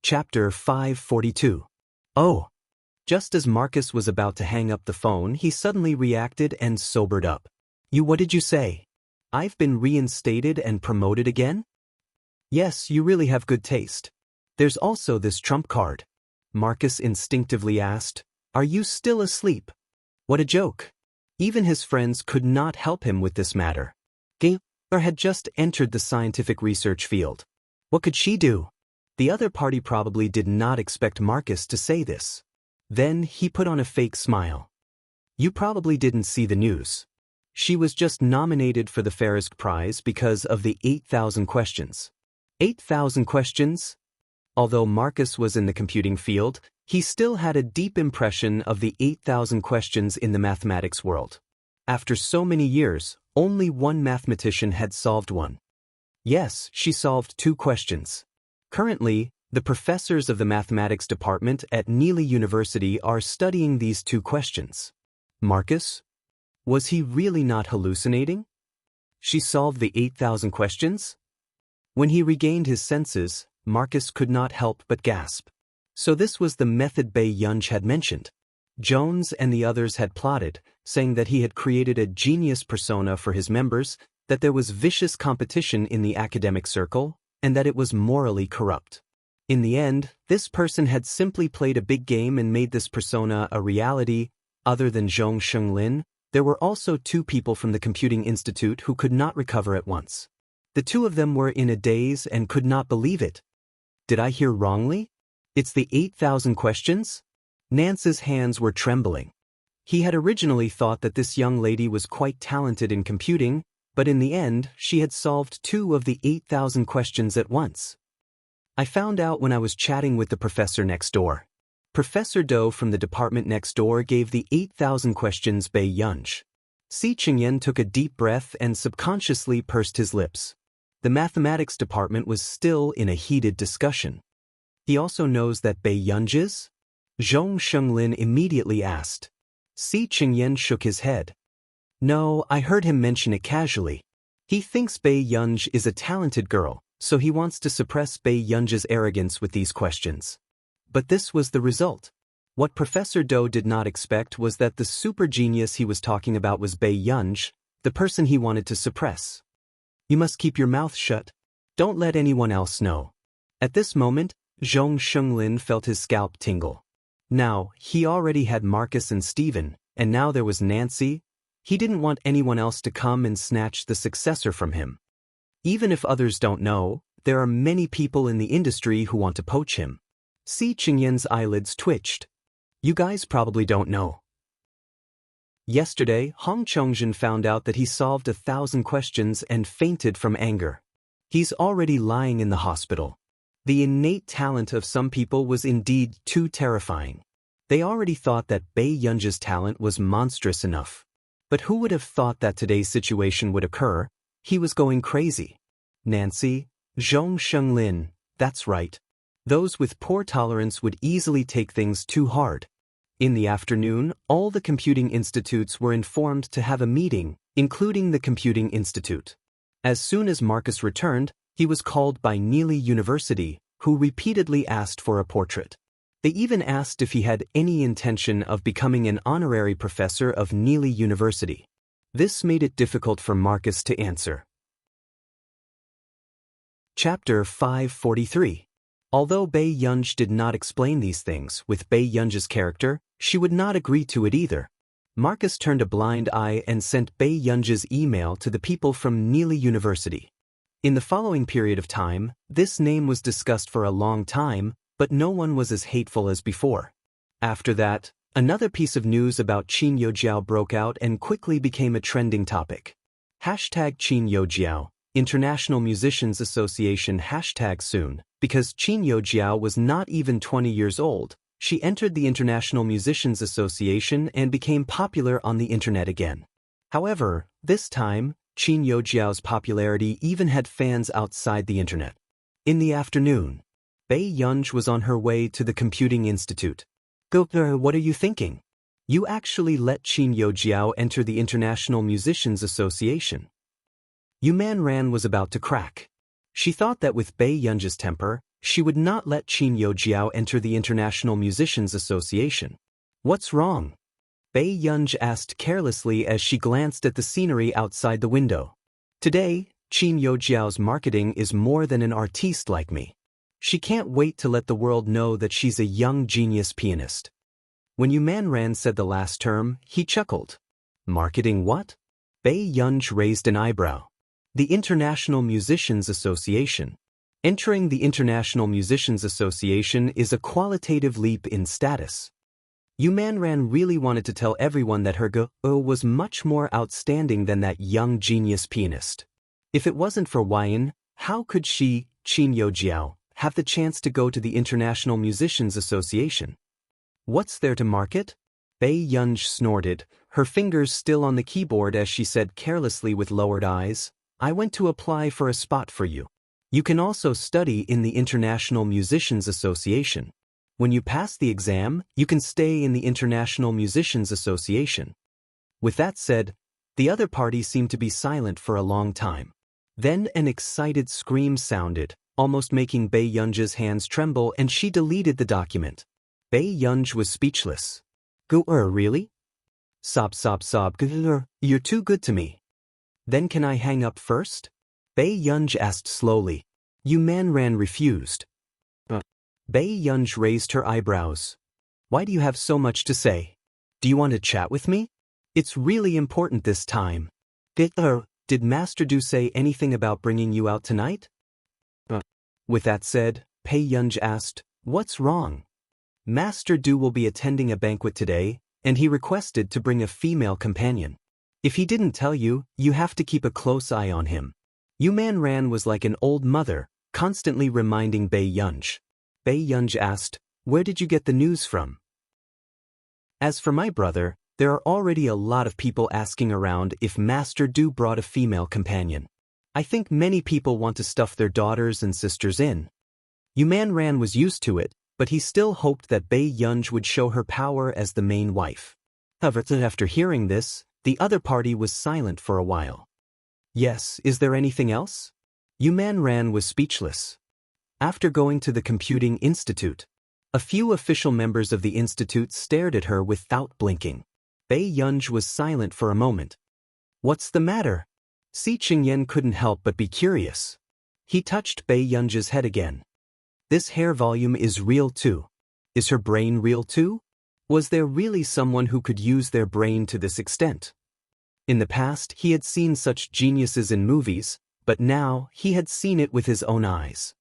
Chapter 542. Oh! Just as Marcus was about to hang up the phone, he suddenly reacted and sobered up. What did you say? I've been reinstated and promoted again? Yes, you really have good taste. There's also this trump card. Marcus instinctively asked, Are you still asleep? What a joke. Even his friends could not help him with this matter. Gamer had just entered the scientific research field. What could she do? The other party probably did not expect Marcus to say this. Then he put on a fake smile. You probably didn't see the news. She was just nominated for the Farisk Prize because of the 8,000 questions. 8,000 questions? Although Marcus was in the computing field, he still had a deep impression of the 8,000 questions in the mathematics world. After so many years, only one mathematician had solved one. Yes, she solved 2 questions. Currently, the professors of the mathematics department at Neely University are studying these 2 questions. Marcus? Was he really not hallucinating? She solved the 8,000 questions? When he regained his senses, Marcus could not help but gasp. So this was the method Bei Yunj had mentioned. Jones and the others had plotted, saying that he had created a genius persona for his members, that there was vicious competition in the academic circle, and that it was morally corrupt. In the end, this person had simply played a big game and made this persona a reality. Other than Wang Lin, there were also 2 people from the Computing Institute who could not recover at once. The 2 of them were in a daze and could not believe it. Did I hear wrongly? It's the 8,000 questions? Nance's hands were trembling. He had originally thought that this young lady was quite talented in computing, but in the end, she had solved 2 of the 8,000 questions at once. I found out when I was chatting with the professor next door. Professor Do from the department next door gave the 8,000 questions Bei Yunj. Si Qingyan took a deep breath and subconsciously pursed his lips. The mathematics department was still in a heated discussion. He also knows that Bei Yunj is? Zhong Lin immediately asked. Si Qingyan shook his head. No, I heard him mention it casually. He thinks Bei Yunj is a talented girl, so he wants to suppress Bei Yunj's arrogance with these questions. But this was the result. What Professor Do did not expect was that the super genius he was talking about was Bei Yunj, the person he wanted to suppress. You must keep your mouth shut. Don't let anyone else know. At this moment, Zhong Lin felt his scalp tingle. Now, he already had Marcus and Stephen, and now there was Nancy. He didn't want anyone else to come and snatch the successor from him. Even if others don't know, there are many people in the industry who want to poach him. Si Qingyan's eyelids twitched. You guys probably don't know. Yesterday, Hong Chongjin found out that he solved 1,000 questions and fainted from anger. He's already lying in the hospital. The innate talent of some people was indeed too terrifying. They already thought that Bei Yunj's talent was monstrous enough. But who would have thought that today's situation would occur? He was going crazy. Nancy, Zhong Lin, that's right. Those with poor tolerance would easily take things too hard. In the afternoon, all the computing institutes were informed to have a meeting, including the Computing Institute. As soon as Marcus returned, he was called by Neely University, who repeatedly asked for a portrait. They even asked if he had any intention of becoming an honorary professor of Neely University. This made it difficult for Marcus to answer. Chapter 543. Although Bei Yunj did not explain these things with Bei Yunj's character, she would not agree to it either. Marcus turned a blind eye and sent Bei Yunj's email to the people from Neely University. In the following period of time, this name was discussed for a long time, but no one was as hateful as before. After that, another piece of news about Qin Youjiao broke out and quickly became a trending topic. Hashtag Qin Youjiao, International Musicians Association hashtag soon. Because Qin Youjiao was not even 20 years old, she entered the International Musicians Association and became popular on the internet again. However, this time, Qin Youjiao's popularity even had fans outside the internet. In the afternoon, Bei Yunj was on her way to the Computing Institute. What are you thinking? You actually let Qin Youjiao enter the International Musicians Association. Yu Man Ran was about to crack. She thought that with Bei Yunj's temper, She would not let Qin Yojiao enter the International Musicians Association. What's wrong? Bei Yunj asked carelessly as she glanced at the scenery outside the window. Today, Qin Yojiao's marketing is more than an artiste like me. She can't wait to let the world know that she's a young genius pianist. When Yu Manran said the last term, he chuckled. Marketing what? Bei Yunj raised an eyebrow. The International Musicians Association. Entering the International Musicians Association is a qualitative leap in status. Yu Manran really wanted to tell everyone that her ge was much more outstanding than that young genius pianist. If it wasn't for Wang, how could she, Qin Yojiao, have the chance to go to the International Musicians Association? What's there to market? Bei Yunj snorted, her fingers still on the keyboard as she said carelessly with lowered eyes, I went to apply for a spot for you. You can also study in the International Musicians Association. When you pass the exam, you can stay in the International Musicians Association. With that said, the other party seemed to be silent for a long time. Then an excited scream sounded, almost making Bei Yunj's hands tremble, and she deleted the document. Bei Yunj was speechless. Really? Sob. You're too good to me. Then can I hang up first? Bei Yunj asked slowly. Yu Manran refused. Bei Yunj raised her eyebrows. Why do you have so much to say? Do you want to chat with me? It's really important this time. Did Master Du say anything about bringing you out tonight? With that said, Bei Yunj asked, what's wrong? Master Du will be attending a banquet today, and he requested to bring a female companion. If he didn't tell you, you have to keep a close eye on him. Yu Manran was like an old mother, constantly reminding Bei Yunj. Bei Yunj asked, where did you get the news from? As for my brother, there are already a lot of people asking around if Master Du brought a female companion. I think many people want to stuff their daughters and sisters in. Yu Manran was used to it, but he still hoped that Bei Yunj would show her power as the main wife. However, after hearing this, the other party was silent for a while. Yes, is there anything else? Yu Manran was speechless. After going to the Computing Institute, a few official members of the institute stared at her without blinking. Bei Yunj was silent for a moment. What's the matter? Si Qingyan couldn't help but be curious. He touched Bei Yunj's head again. This hair volume is real too. Is her brain real too? Was there really someone who could use their brain to this extent? In the past, he had seen such geniuses in movies, but now he had seen it with his own eyes.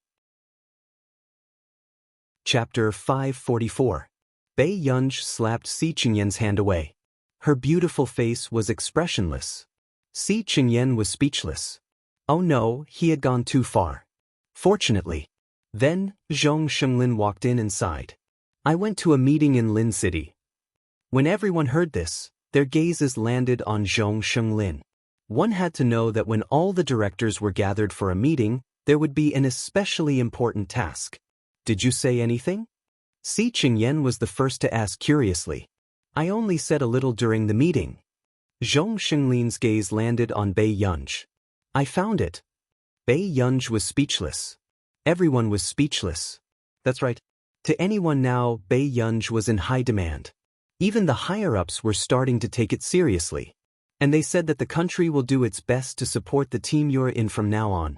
Chapter 544. Bei Yunj slapped Si Qingyan's hand away. Her beautiful face was expressionless. Si Qingyan was speechless. Oh no, he had gone too far. Fortunately. Then, Zhong Shenglin walked in and sighed. I went to a meeting in Lin City. When everyone heard this, their gazes landed on Zhong Shenglin. One had to know that when all the directors were gathered for a meeting, there would be an especially important task. Did you say anything? Si Qingyan was the first to ask curiously. I only said a little during the meeting. Zhong Shenglin's gaze landed on Bei Yunj. I found it. Bei Yunj was speechless. Everyone was speechless. That's right. To anyone now, Bei Yunj was in high demand. Even the higher-ups were starting to take it seriously. And they said that the country will do its best to support the team you're in from now on.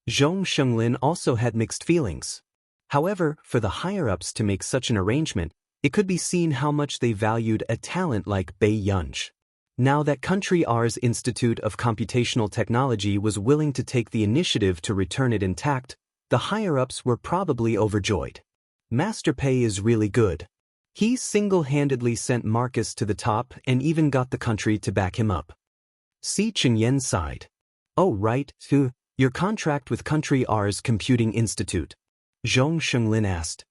Zhong Shenglin also had mixed feelings. However, for the higher-ups to make such an arrangement, it could be seen how much they valued a talent like Bei Yunj. Now that Country R's Institute of Computational Technology was willing to take the initiative to return it intact, the higher-ups were probably overjoyed. Master Pei is really good. He single-handedly sent Marcus to the top and even got the country to back him up. Si Qingyan sighed. Oh right, your contract with Country R's Computing Institute. Zhong Shenglin asked.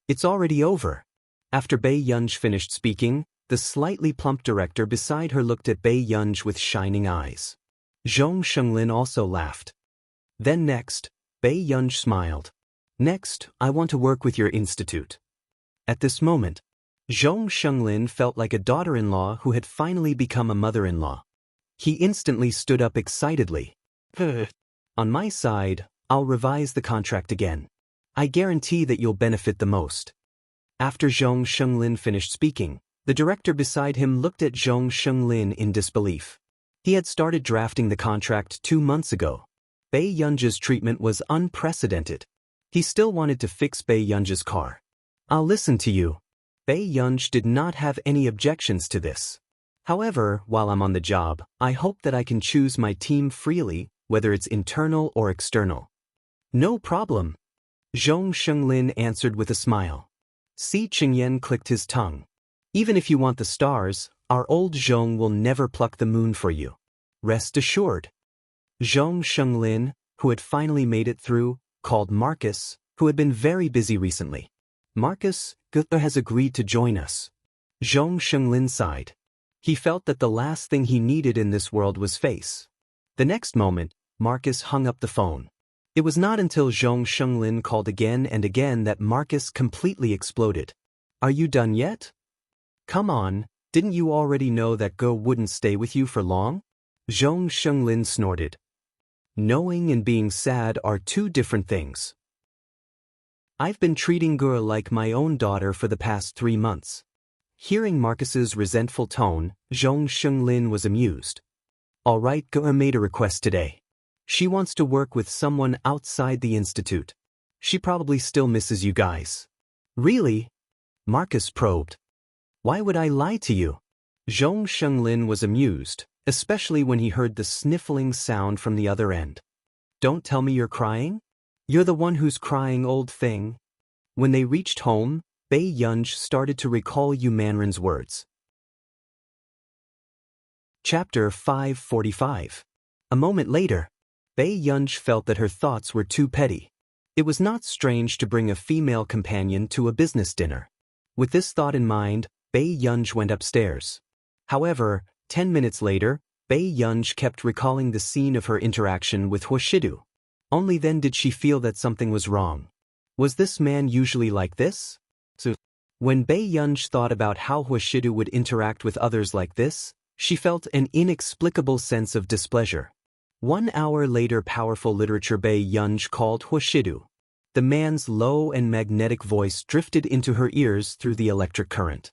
It's already over. After Bei Yunj finished speaking, the slightly plump director beside her looked at Bei Yunj with shining eyes. Zhong Shenglin also laughed. Then next, Bei Yunj smiled. Next, I want to work with your institute. At this moment, Zhong Shenglin felt like a daughter-in-law who had finally become a mother-in-law. He instantly stood up excitedly. On my side, I'll revise the contract again. I guarantee that you'll benefit the most. After Zhong Shenglin finished speaking, the director beside him looked at Zhong Shenglin in disbelief. He had started drafting the contract 2 months ago. Bei Yunji's treatment was unprecedented. He still wanted to fix Bei Yunji's car. I'll listen to you. Bei Yunji did not have any objections to this. However, while I'm on the job, I hope that I can choose my team freely, whether it's internal or external. No problem. Zhong Shenglin answered with a smile. Si Qingyan clicked his tongue. Even if you want the stars, our old Zhong will never pluck the moon for you. Rest assured. Zhong Shenglin, who had finally made it through, called Marcus, who had been very busy recently. Marcus, Gunther has agreed to join us. Zhong Shenglin sighed. He felt that the last thing he needed in this world was face. The next moment, Marcus hung up the phone. It was not until Zhong Shenglin called again and again that Marcus completely exploded. Are you done yet? Come on, didn't you already know that Go wouldn't stay with you for long? Zhong Shenglin snorted. Knowing and being sad are two different things. I've been treating Go like my own daughter for the past 3 months. Hearing Marcus's resentful tone, Zhong Shenglin was amused. All right, Go made a request today. She wants to work with someone outside the institute. She probably still misses you guys. Really? Marcus probed. Why would I lie to you? Zhong Shenglin was amused, especially when he heard the sniffling sound from the other end. Don't tell me you're crying? You're the one who's crying, old thing. When they reached home, Bei Yunji started to recall Yu Manrin's words. Chapter 545. A moment later, Bei Yunji felt that her thoughts were too petty. It was not strange to bring a female companion to a business dinner. With this thought in mind, Bei Yunji went upstairs. However, 10 minutes later, Bei Yunji kept recalling the scene of her interaction with Huashidu. Only then did she feel that something was wrong. Was this man usually like this? When Bei Yunji thought about how Huashidu would interact with others like this, she felt an inexplicable sense of displeasure. 1 hour later, powerful literature Bei Yunji called Huashidu. The man's low and magnetic voice drifted into her ears through the electric current.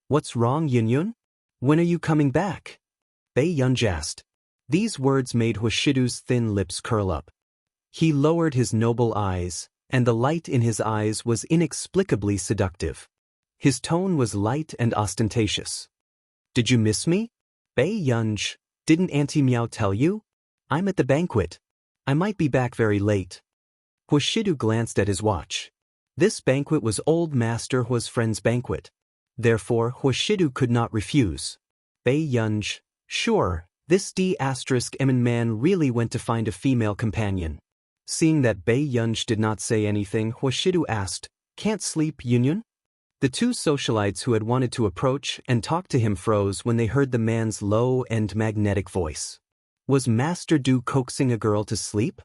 What's wrong, Yunyun? When are you coming back? Bei Yunji asked. These words made Huashidu's thin lips curl up. He lowered his noble eyes, and the light in his eyes was inexplicably seductive. His tone was light and ostentatious. Did you miss me? Bei Yunji, didn't Auntie Miao tell you? I'm at the banquet. I might be back very late. Huashidu glanced at his watch. This banquet was old Master Hua's friend's banquet. Therefore, Huashidu could not refuse. Bei Yunji, sure, this D***M man really went to find a female companion. Seeing that Bei Yunji did not say anything, Huashidu asked, Can't sleep, Yunyun? The two socialites who had wanted to approach and talk to him froze when they heard the man's low and magnetic voice. Was Master Du coaxing a girl to sleep?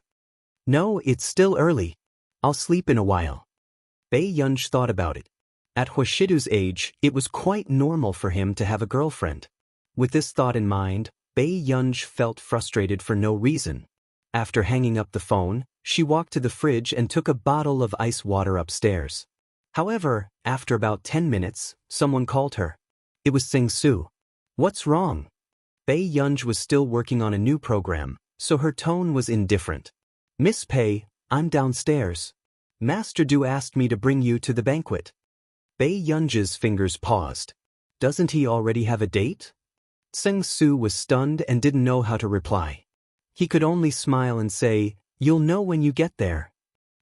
No, it's still early. I'll sleep in a while. Bei Yunji thought about it. At Huashidu's age, it was quite normal for him to have a girlfriend. With this thought in mind, Bei Yunji felt frustrated for no reason. After hanging up the phone, she walked to the fridge and took a bottle of ice water upstairs. However, after about 10 minutes, someone called her. It was Sing Su. What's wrong? Bei Yunji was still working on a new program, so her tone was indifferent. Miss Pei, I'm downstairs. Master Du asked me to bring you to the banquet. Bei Yunji's fingers paused. Doesn't he already have a date? Sing Su was stunned and didn't know how to reply. He could only smile and say, You'll know when you get there.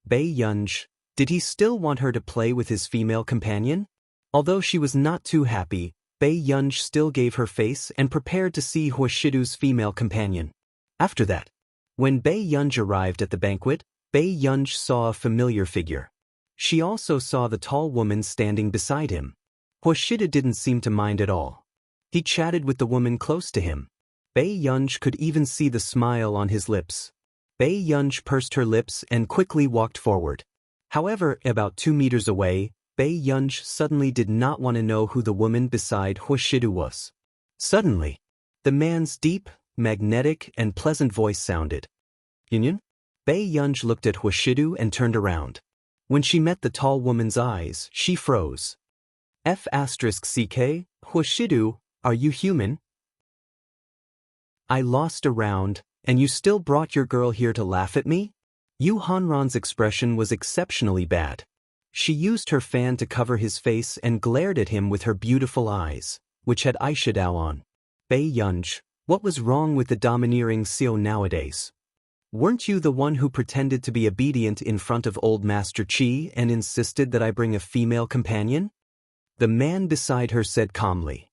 Bei Yunji, did he still want her to play with his female companion? Although she was not too happy, Bei Yunji still gave her face and prepared to see Huashidu's female companion. After that, when Bei Yunji arrived at the banquet, Bei Yunji saw a familiar figure. She also saw the tall woman standing beside him. Huashidu didn't seem to mind at all. He chatted with the woman close to him. Bei Yunji could even see the smile on his lips. Bei Yunji pursed her lips and quickly walked forward. However, about 2 meters away, Bei Yunji suddenly did not want to know who the woman beside Huashidu was. Suddenly, the man's deep, magnetic, and pleasant voice sounded. Yunyun? Bei Yunji looked at Huashidu and turned around. When she met the tall woman's eyes, she froze. F***CK, Huashidu, are you human? I lost a round, and you still brought your girl here to laugh at me? Yu Hanran's expression was exceptionally bad. She used her fan to cover his face and glared at him with her beautiful eyes, which had eyeshadow on. Bei Yunj, what was wrong with the domineering Xiao nowadays? Weren't you the one who pretended to be obedient in front of old Master Qi and insisted that I bring a female companion? The man beside her said calmly.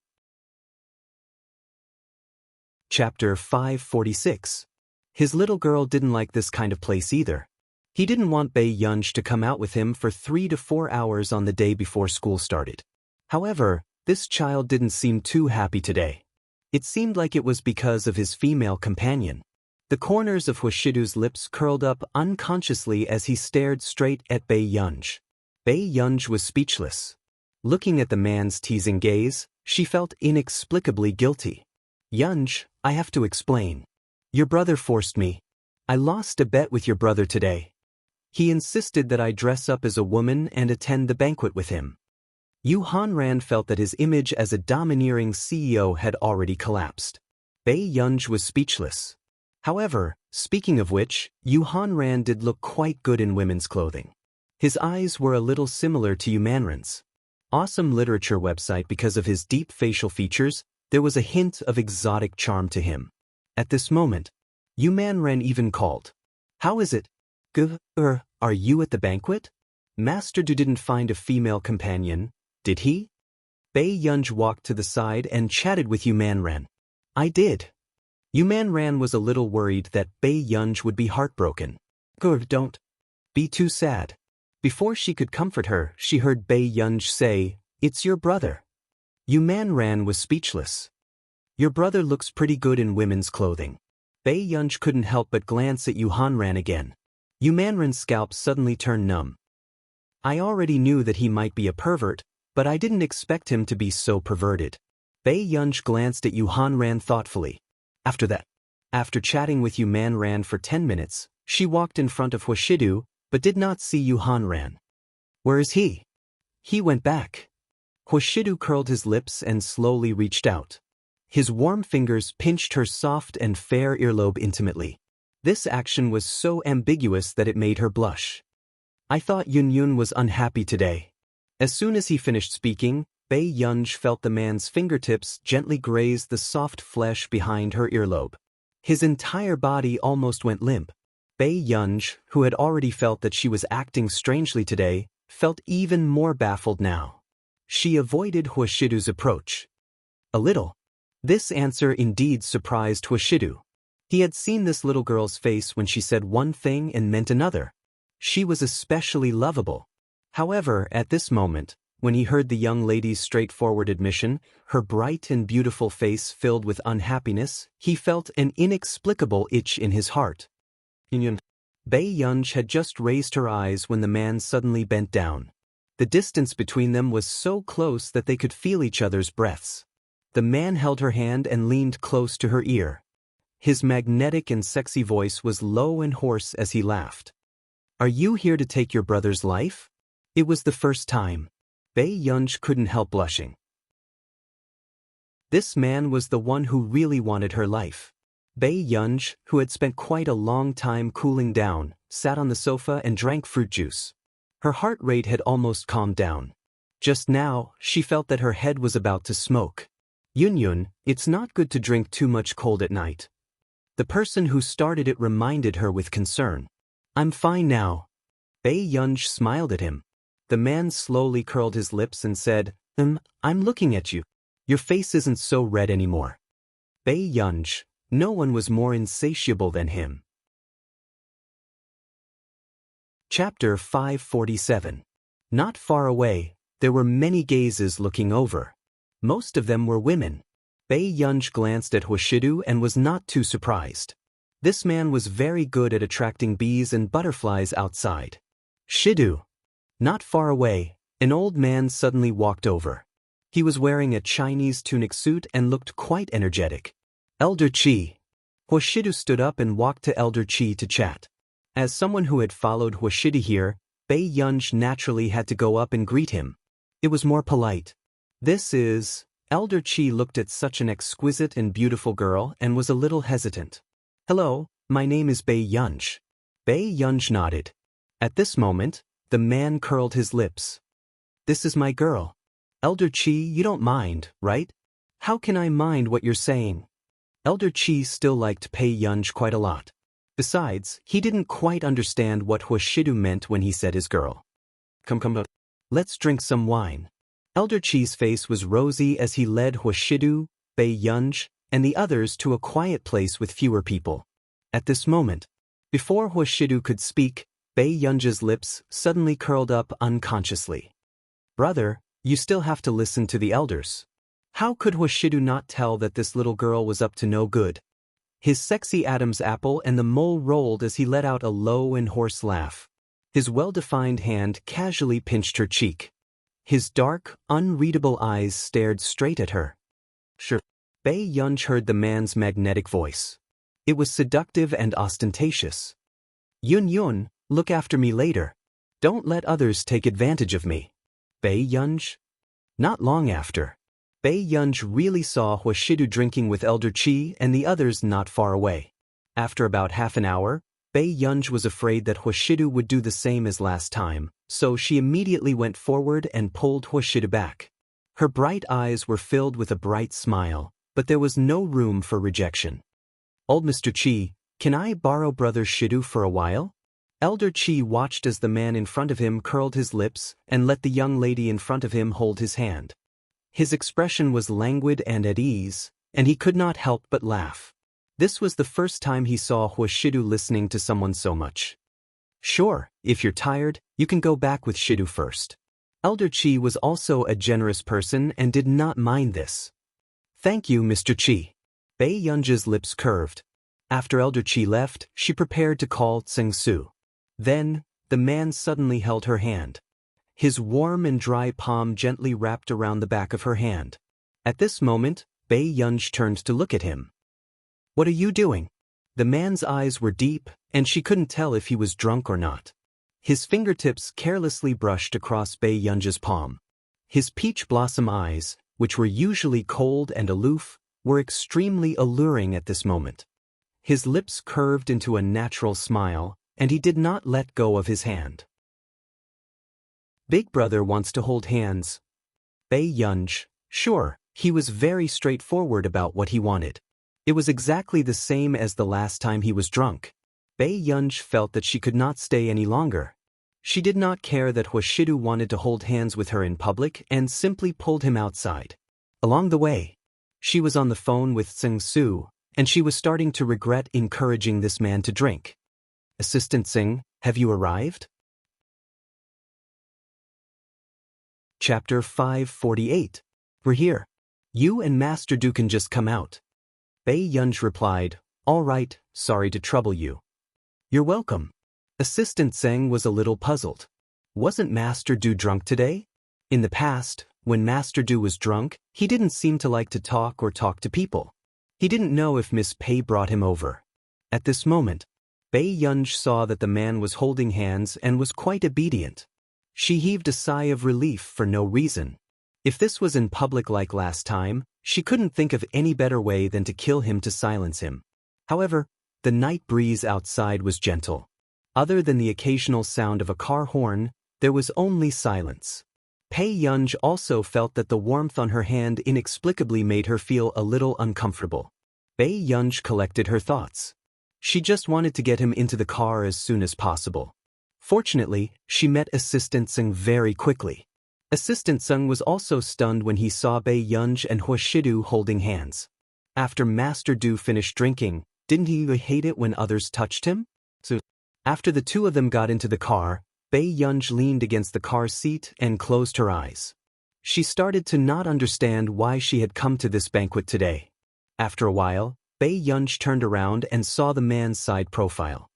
Chapter 546. His little girl didn't like this kind of place either. He didn't want Bei Yunj to come out with him for 3 to 4 hours on the day before school started. However, this child didn't seem too happy today. It seemed like it was because of his female companion. The corners of Huashidu's lips curled up unconsciously as he stared straight at Bei Yunj. Bei Yunj was speechless. Looking at the man's teasing gaze, she felt inexplicably guilty. Yunj, I have to explain. Your brother forced me. I lost a bet with your brother today. He insisted that I dress up as a woman and attend the banquet with him. Yu Hanran felt that his image as a domineering CEO had already collapsed. Bei Yunj was speechless. However, speaking of which, Yu Hanran did look quite good in women's clothing. His eyes were a little similar to Yu Manran's. Awesome literature website because of his deep facial features, there was a hint of exotic charm to him. At this moment, Yu Manran even called. How is it? Are you at the banquet? Master Du didn't find a female companion, did he? Bei Yunj walked to the side and chatted with Yu Manran. I did. Yu Manran was a little worried that Bei Yunj would be heartbroken. Don't be too sad. Before she could comfort her, she heard Bei Yunj say, It's your brother. Yu Manran was speechless. Your brother looks pretty good in women's clothing. Bei Yunj couldn't help but glance at Yu Hanran again. Yu Manran's scalp suddenly turned numb. I already knew that he might be a pervert, but I didn't expect him to be so perverted. Bei Yunj glanced at Yu Hanran thoughtfully. After chatting with Yu Manran for 10 minutes, she walked in front of Huashidu, but did not see Yu Hanran. Where is he? He went back. Huashidu curled his lips and slowly reached out. His warm fingers pinched her soft and fair earlobe intimately. This action was so ambiguous that it made her blush. I thought Yun was unhappy today. As soon as he finished speaking, Bei Yunj felt the man's fingertips gently graze the soft flesh behind her earlobe. His entire body almost went limp. Bei Yunj, who had already felt that she was acting strangely today, felt even more baffled now. She avoided Huashidu's approach. A little. This answer indeed surprised Huashidu. He had seen this little girl's face when she said one thing and meant another. She was especially lovable. However, at this moment, when he heard the young lady's straightforward admission, her bright and beautiful face filled with unhappiness, he felt an inexplicable itch in his heart. Bei Yunj had just raised her eyes when the man suddenly bent down. The distance between them was so close that they could feel each other's breaths. The man held her hand and leaned close to her ear. His magnetic and sexy voice was low and hoarse as he laughed. Are you here to take your brother's life? It was the first time. Bei Yunj couldn't help blushing. This man was the one who really wanted her life. Bei Yunj, who had spent quite a long time cooling down, sat on the sofa and drank fruit juice. Her heart rate had almost calmed down. Just now, she felt that her head was about to smoke. Yun, it's not good to drink too much cold at night. The person who started it reminded her with concern. I'm fine now. Bei Yunj smiled at him. The man slowly curled his lips and said, I'm looking at you. Your face isn't so red anymore. Bei Yunj, no one was more insatiable than him. Chapter 547. Not far away, there were many gazes looking over. Most of them were women. Bei Yunj glanced at Huashidu and was not too surprised. This man was very good at attracting bees and butterflies outside. Shidu. Not far away, an old man suddenly walked over. He was wearing a Chinese tunic suit and looked quite energetic. Elder Qi. Huashidu stood up and walked to Elder Qi to chat. As someone who had followed Huashidu here, Bei Yunj naturally had to go up and greet him. It was more polite. This is... Elder Qi looked at such an exquisite and beautiful girl and was a little hesitant. Hello, my name is Bei Yunj. Bei Yunj nodded. At this moment, the man curled his lips. This is my girl. Elder Qi, you don't mind, right? How can I mind what you're saying? Elder Qi still liked Bei Yunj quite a lot. Besides, he didn't quite understand what Huashidu meant when he said his girl. Come, let's drink some wine. Elder Qi's face was rosy as he led Huashidu, Bei Yunj, and the others to a quiet place with fewer people. At this moment, before Huashidu could speak, Bei Yunj's lips suddenly curled up unconsciously. Brother, you still have to listen to the elders. How could Huashidu not tell that this little girl was up to no good? His sexy Adam's apple and the mole rolled as he let out a low and hoarse laugh. His well-defined hand casually pinched her cheek. His dark, unreadable eyes stared straight at her. Sure. Bei Yunj heard the man's magnetic voice. It was seductive and ostentatious. Yun, look after me later. Don't let others take advantage of me. Bei Yunj? Not long after. Bei Yunj really saw Huashidu drinking with Elder Qi and the others not far away. After about half an hour, Bei Yunj was afraid that Huashidu would do the same as last time, so she immediately went forward and pulled Huashidu back. Her bright eyes were filled with a bright smile, but there was no room for rejection. Old Mr. Qi, can I borrow Brother Shidu for a while? Elder Qi watched as the man in front of him curled his lips and let the young lady in front of him hold his hand. His expression was languid and at ease, and he could not help but laugh. This was the first time he saw Huashidu listening to someone so much. Sure, if you're tired, you can go back with Shidu first. Elder Qi was also a generous person and did not mind this. Thank you, Mr. Qi. Bei Yunj's lips curved. After Elder Qi left, she prepared to call Tseng Su. Then, the man suddenly held her hand. His warm and dry palm gently wrapped around the back of her hand. At this moment, Bei Yunj turned to look at him. What are you doing? The man's eyes were deep, and she couldn't tell if he was drunk or not. His fingertips carelessly brushed across Bei Yunj's palm. His peach blossom eyes, which were usually cold and aloof, were extremely alluring at this moment. His lips curved into a natural smile, and he did not let go of his hand. Big brother wants to hold hands. Bei Yunj, sure, he was very straightforward about what he wanted. It was exactly the same as the last time he was drunk. Bei Yunj felt that she could not stay any longer. She did not care that Huashidu wanted to hold hands with her in public and simply pulled him outside. Along the way, she was on the phone with Tseng Su, and she was starting to regret encouraging this man to drink. Assistant Tseng, have you arrived? Chapter 548. We're here. You and Master Du can just come out. Bei Yunj replied, all right, sorry to trouble you. You're welcome. Assistant Tseng was a little puzzled. Wasn't Master Du drunk today? In the past, when Master Du was drunk, he didn't seem to like to talk or talk to people. He didn't know if Miss Pei brought him over. At this moment, Bei Yunj saw that the man was holding hands and was quite obedient. She heaved a sigh of relief for no reason. If this was in public like last time, she couldn't think of any better way than to kill him to silence him. However, the night breeze outside was gentle. Other than the occasional sound of a car horn, there was only silence. Bei Yunj also felt that the warmth on her hand inexplicably made her feel a little uncomfortable. Bei Yunj collected her thoughts. She just wanted to get him into the car as soon as possible. Fortunately, she met Assistant Tseng very quickly. Assistant Tseng was also stunned when he saw Bei Yunj and Huashidu holding hands. After Master Du finished drinking, didn't he hate it when others touched him? So, after the two of them got into the car, Bei Yunj leaned against the car seat and closed her eyes. She started to not understand why she had come to this banquet today. After a while, Bei Yunj turned around and saw the man's side profile.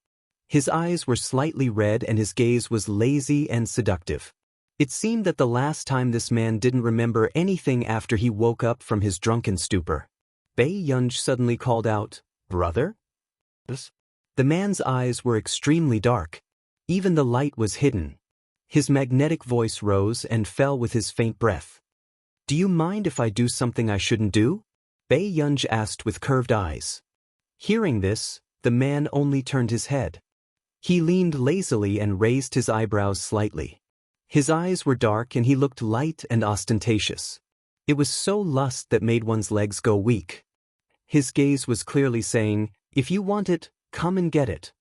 His eyes were slightly red and his gaze was lazy and seductive. It seemed that the last time this man didn't remember anything after he woke up from his drunken stupor. Bei Yunj suddenly called out, "Brother?" The man's eyes were extremely dark. Even the light was hidden. His magnetic voice rose and fell with his faint breath. Do you mind if I do something I shouldn't do? Bei Yunj asked with curved eyes. Hearing this, the man only turned his head. He leaned lazily and raised his eyebrows slightly. His eyes were dark and he looked light and ostentatious. It was so lust that made one's legs go weak. His gaze was clearly saying, if you want it, come and get it.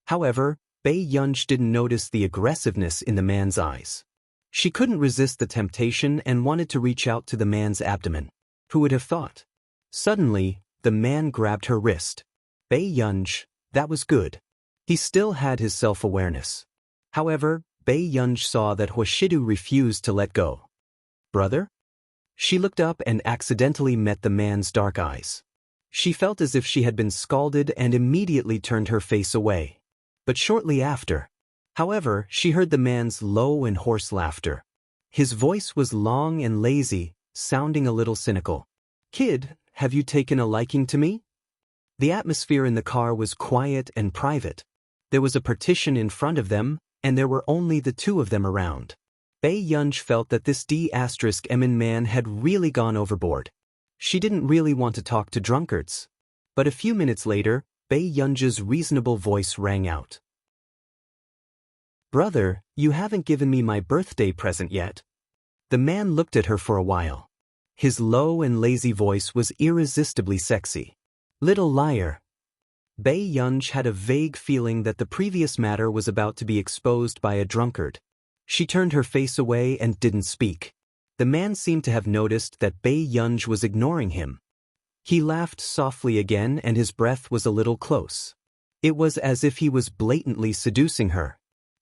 However, Bei Yunj didn't notice the aggressiveness in the man's eyes. She couldn't resist the temptation and wanted to reach out to the man's abdomen. Who would have thought? Suddenly, the man grabbed her wrist. Bei Yunj, that was good. He still had his self-awareness. However, Bei Yunj saw that Huashidu refused to let go. Brother? She looked up and accidentally met the man's dark eyes. She felt as if she had been scalded and immediately turned her face away. But shortly after, however, she heard the man's low and hoarse laughter. His voice was long and lazy, sounding a little cynical. Kid, have you taken a liking to me? The atmosphere in the car was quiet and private. There was a partition in front of them, and there were only the two of them around. Bei Yunj felt that this D*Emin man had really gone overboard. She didn't really want to talk to drunkards. But a few minutes later, Bei Yunj's reasonable voice rang out. Brother, you haven't given me my birthday present yet. The man looked at her for a while. His low and lazy voice was irresistibly sexy. Little liar. Bei Yunj had a vague feeling that the previous matter was about to be exposed by a drunkard. She turned her face away and didn't speak. The man seemed to have noticed that Bei Yunj was ignoring him. He laughed softly again and his breath was a little close. It was as if he was blatantly seducing her.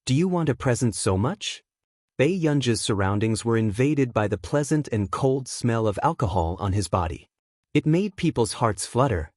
Do you want a present so much? Bei Yunj's surroundings were invaded by the pleasant and cold smell of alcohol on his body. It made people's hearts flutter.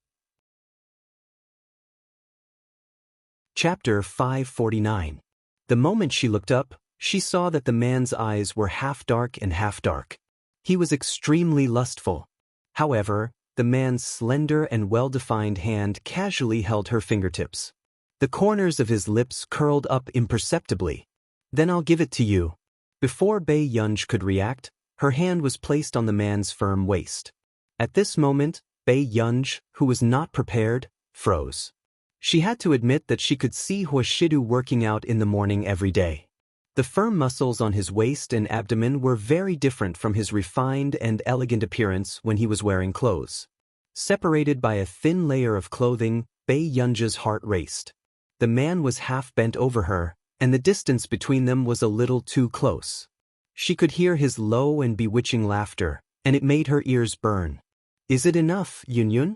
Chapter 549. The moment she looked up, she saw that the man's eyes were half dark and half dark. He was extremely lustful. However, the man's slender and well-defined hand casually held her fingertips. The corners of his lips curled up imperceptibly. Then I'll give it to you. Before Bei Yunj could react, her hand was placed on the man's firm waist. At this moment, Bei Yunj, who was not prepared, froze. She had to admit that she could see Huashidu working out in the morning every day. The firm muscles on his waist and abdomen were very different from his refined and elegant appearance when he was wearing clothes. Separated by a thin layer of clothing, Bei Yunj's heart raced. The man was half bent over her, and the distance between them was a little too close. She could hear his low and bewitching laughter, and it made her ears burn. Is it enough, Yunyun?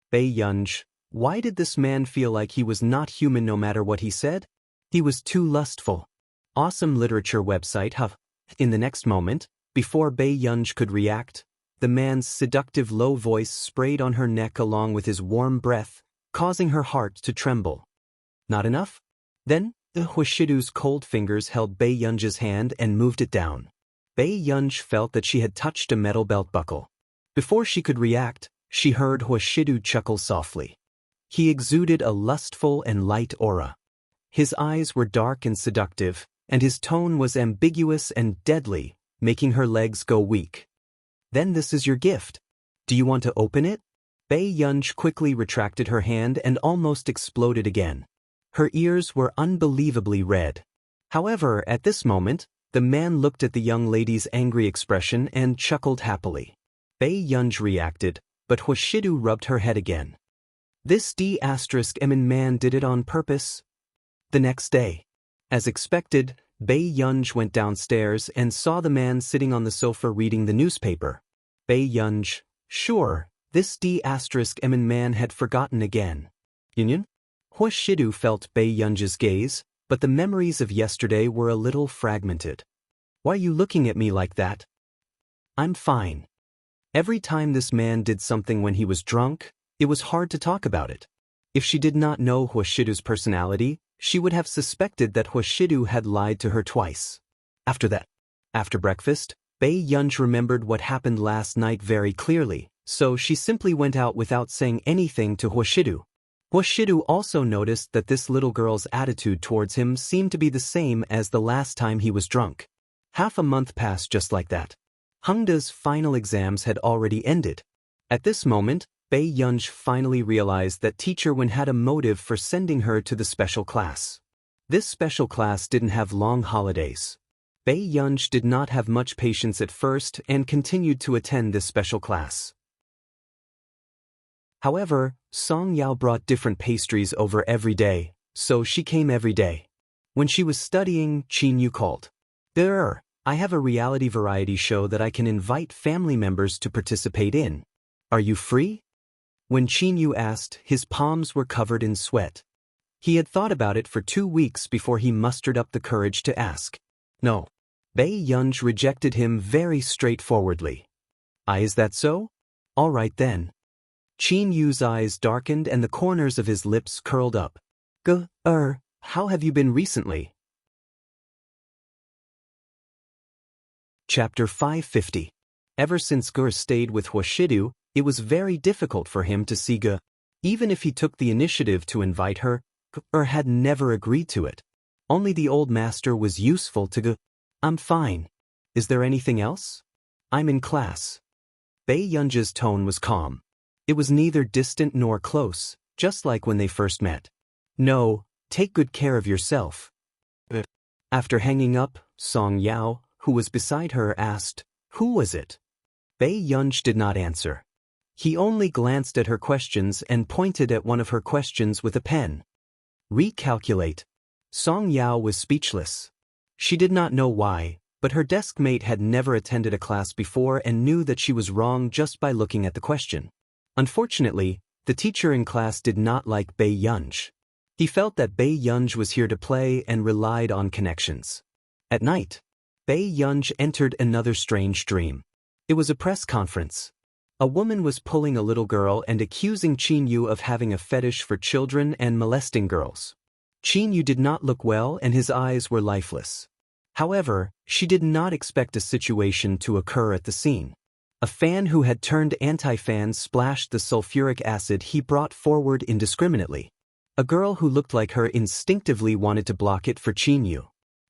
Bei Yunj, why did this man feel like he was not human no matter what he said? He was too lustful. Awesome literature website, huh? In the next moment, before Bei Yunj could react, the man's seductive low voice sprayed on her neck along with his warm breath, causing her heart to tremble. Not enough? Then, Huashidu's cold fingers held Bei Yunj's hand and moved it down. Bei Yunj felt that she had touched a metal belt buckle. Before she could react, she heard Huashidu chuckle softly. He exuded a lustful and light aura. His eyes were dark and seductive, and his tone was ambiguous and deadly, making her legs go weak. Then this is your gift. Do you want to open it? Bei Yunj quickly retracted her hand and almost exploded again. Her ears were unbelievably red. However, at this moment, the man looked at the young lady's angry expression and chuckled happily. Bei Yunj reacted, but Huashidu rubbed her head again. This D*Emin man did it on purpose. The next day, as expected, Bei Yunj went downstairs and saw the man sitting on the sofa reading the newspaper. Bei Yunj, sure, this D*Emin man had forgotten again. Yunyun? Huashidu felt Bei Yunj's gaze, but the memories of yesterday were a little fragmented. Why are you looking at me like that? I'm fine. Every time this man did something when he was drunk, it was hard to talk about it. If she did not know Huashidu's personality, she would have suspected that Huashidu had lied to her twice. After breakfast, Bei Yunj remembered what happened last night very clearly, so she simply went out without saying anything to Huashidu. Washidu also noticed that this little girl's attitude towards him seemed to be the same as the last time he was drunk. Half a month passed just like that. Hengda's final exams had already ended. At this moment, Bei Yunj finally realized that Teacher Wen had a motive for sending her to the special class. This special class didn't have long holidays. Bei Yunj did not have much patience at first and continued to attend this special class. However, Song Yao brought different pastries over every day, so she came every day. When she was studying, Qin Yu called. I have a reality variety show that I can invite family members to participate in. Are you free? When Qin Yu asked, his palms were covered in sweat. He had thought about it for 2 weeks before he mustered up the courage to ask. No. Bei Yunj rejected him very straightforwardly. Is that so? All right then. Qin Yu's eyes darkened and the corners of his lips curled up. How have you been recently? Chapter 550. Ever since Ge stayed with Washidu, it was very difficult for him to see Ge. Even if he took the initiative to invite her, Ge had never agreed to it. Only the old master was useful to Ge. I'm fine. Is there anything else? I'm in class. Bei Yunj's tone was calm. It was neither distant nor close, just like when they first met. No, take good care of yourself. After hanging up, Song Yao, who was beside her, asked, Who was it? Bei Yunj did not answer. He only glanced at her questions and pointed at one of her questions with a pen. Recalculate. Song Yao was speechless. She did not know why, but her desk mate had never attended a class before and knew that she was wrong just by looking at the question. Unfortunately, the teacher in class did not like Bei Yunj. He felt that Bei Yunj was here to play and relied on connections. At night, Bei Yunj entered another strange dream. It was a press conference. A woman was pulling a little girl and accusing Qin Yu of having a fetish for children and molesting girls. Qin Yu did not look well and his eyes were lifeless. However, she did not expect a situation to occur at the scene. A fan who had turned anti-fan splashed the sulfuric acid he brought forward indiscriminately. A girl who looked like her instinctively wanted to block it for Qin Yu.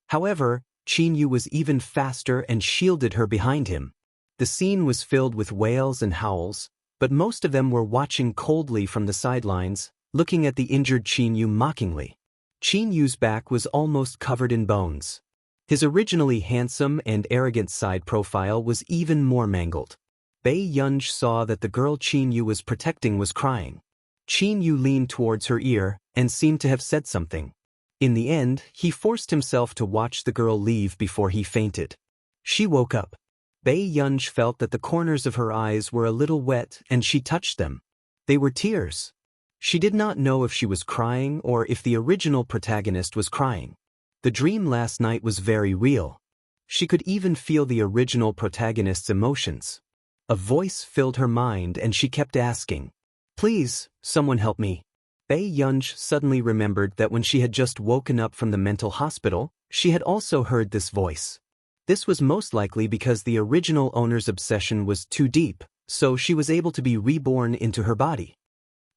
However, Qin Yu was even faster and shielded her behind him. The scene was filled with wails and howls, but most of them were watching coldly from the sidelines, looking at the injured Qin Yu mockingly. Qin Yu's back was almost covered in bones. His originally handsome and arrogant side profile was even more mangled. Bei Yunj saw that the girl Qin Yu was protecting was crying. Qin Yu leaned towards her ear and seemed to have said something. In the end, he forced himself to watch the girl leave before he fainted. She woke up. Bei Yunj felt that the corners of her eyes were a little wet and she touched them. They were tears. She did not know if she was crying or if the original protagonist was crying. The dream last night was very real. She could even feel the original protagonist's emotions. A voice filled her mind and she kept asking, Please, someone help me. Bei Yunj suddenly remembered that when she had just woken up from the mental hospital, she had also heard this voice. This was most likely because the original owner's obsession was too deep, so she was able to be reborn into her body.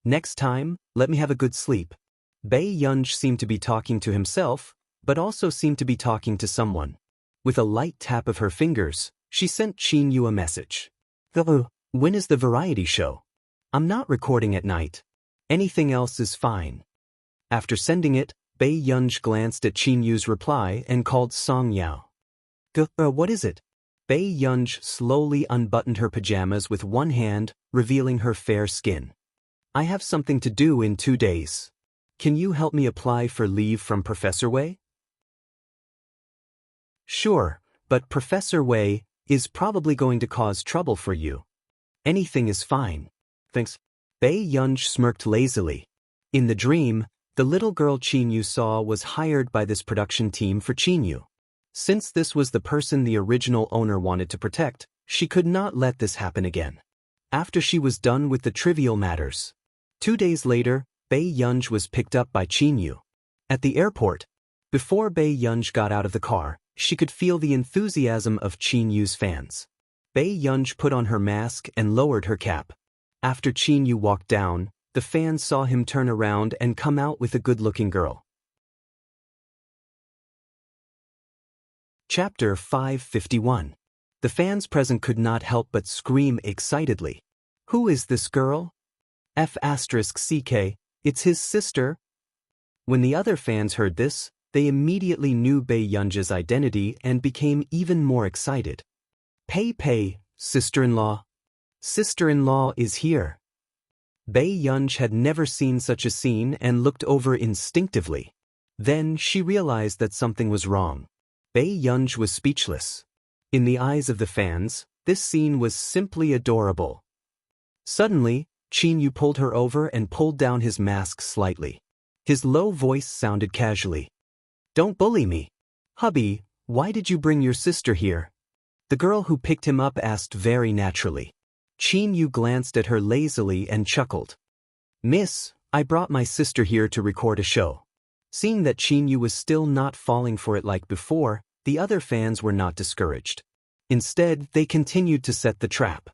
Next time, let me have a good sleep. Bei Yunj seemed to be talking to himself, but also seemed to be talking to someone. With a light tap of her fingers, she sent Qin Yu a message. When is the variety show? I'm not recording at night. Anything else is fine. After sending it, Bei Yunj glanced at Qin Yu's reply and called Song Yao. What is it? Bei Yunj slowly unbuttoned her pajamas with one hand, revealing her fair skin. I have something to do in 2 days. Can you help me apply for leave from Professor Wei? Sure, but Professor Wei is probably going to cause trouble for you. Anything is fine. Thanks. Bei Yunj smirked lazily. In the dream, the little girl Qin Yu saw was hired by this production team for Qin Yu. Since this was the person the original owner wanted to protect, she could not let this happen again. After she was done with the trivial matters. 2 days later, Bei Yunj was picked up by Qin Yu. At the airport, before Bei Yunj got out of the car, she could feel the enthusiasm of Qin Yu's fans. Bei Yunj put on her mask and lowered her cap. After Qin Yu walked down, the fans saw him turn around and come out with a good-looking girl. Chapter 551. The fans present could not help but scream excitedly. Who is this girl? F***CK, it's his sister. When the other fans heard this, they immediately knew Bei Yunji's identity and became even more excited. Pei, sister-in-law. Sister-in-law is here. Bei Yunji had never seen such a scene and looked over instinctively. Then she realized that something was wrong. Bei Yunji was speechless. In the eyes of the fans, this scene was simply adorable. Suddenly, Xianxia pulled her over and pulled down his mask slightly. His low voice sounded casually. Don't bully me. Hubby, why did you bring your sister here? The girl who picked him up asked very naturally. Xianxia glanced at her lazily and chuckled. Miss, I brought my sister here to record a show. Seeing that Xianxia was still not falling for it like before, the other fans were not discouraged. Instead, they continued to set the trap.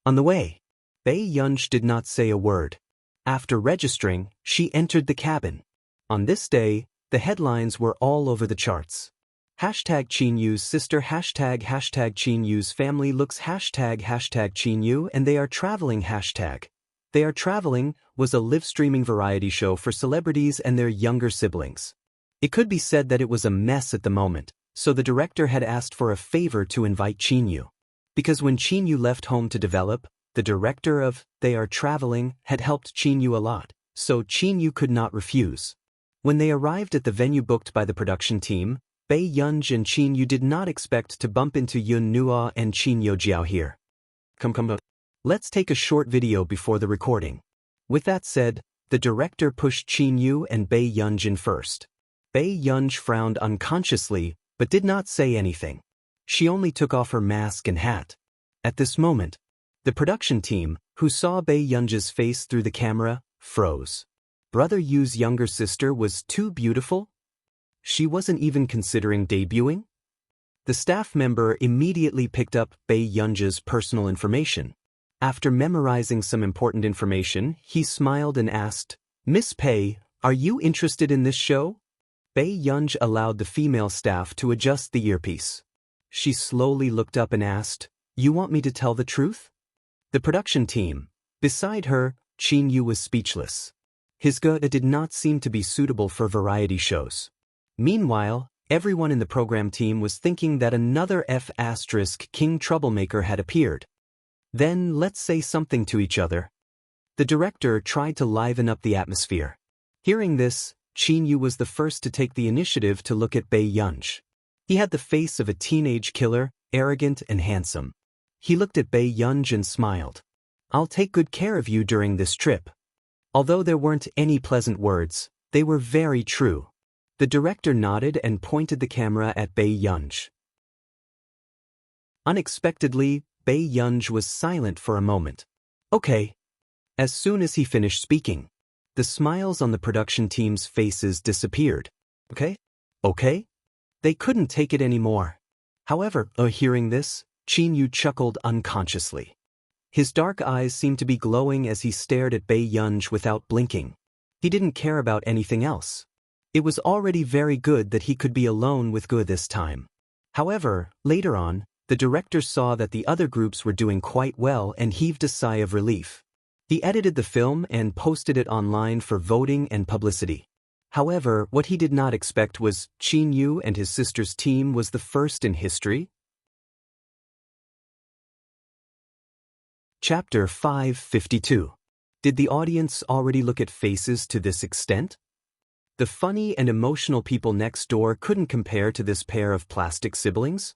On the way, Bei Yunji did not say a word. After registering, she entered the cabin. On this day, the headlines were all over the charts. #Xianxia's sister, #Xianxia's family looks, #Xianxia and they are traveling, They Are Traveling was a live-streaming variety show for celebrities and their younger siblings. It could be said that it was a mess at the moment, so the director had asked for a favor to invite Xianxia. Because when Xianxia left home to develop, the director of They Are Traveling had helped Xianxia a lot, so Xianxia could not refuse. When they arrived at the venue booked by the production team, Bei Yunji and Xianxia did not expect to bump into Yun Nua and Qin Yojiao here. Come. Let's take a short video before the recording. With that said, the director pushed Xianxia and Bei Yunji in first. Bei Yunji frowned unconsciously, but did not say anything. She only took off her mask and hat. At this moment, the production team, who saw Bei Yunji's face through the camera, froze. Brother Yu's younger sister was too beautiful? She wasn't even considering debuting? The staff member immediately picked up Bei Yunji's personal information. After memorizing some important information, he smiled and asked, Miss Pei, are you interested in this show? Bei Yunji allowed the female staff to adjust the earpiece. She slowly looked up and asked, You want me to tell the truth? The production team. Beside her, Xianxia was speechless. His good did not seem to be suitable for variety shows. Meanwhile, everyone in the program team was thinking that another King troublemaker had appeared. Then let's say something to each other. The director tried to liven up the atmosphere. Hearing this, Xianxia was the first to take the initiative to look at Bei Yunji. He had the face of a teenage killer, arrogant and handsome. He looked at Bei Yunji and smiled. I'll take good care of you during this trip. Although there weren't any pleasant words, they were very true. The director nodded and pointed the camera at Bei Yunji. Unexpectedly, Bei Yunji was silent for a moment. Okay. As soon as he finished speaking, the smiles on the production team's faces disappeared. Okay? They couldn't take it anymore. However, hearing this, Xianxia chuckled unconsciously. His dark eyes seemed to be glowing as he stared at Bei Yunji without blinking. He didn't care about anything else. It was already very good that he could be alone with Gu this time. However, later on, the director saw that the other groups were doing quite well and heaved a sigh of relief. He edited the film and posted it online for voting and publicity. However, what he did not expect was Xianxia and his sister's team was the first in history. Chapter 552. Did the audience already look at faces to this extent? The funny and emotional people next door couldn't compare to this pair of plastic siblings.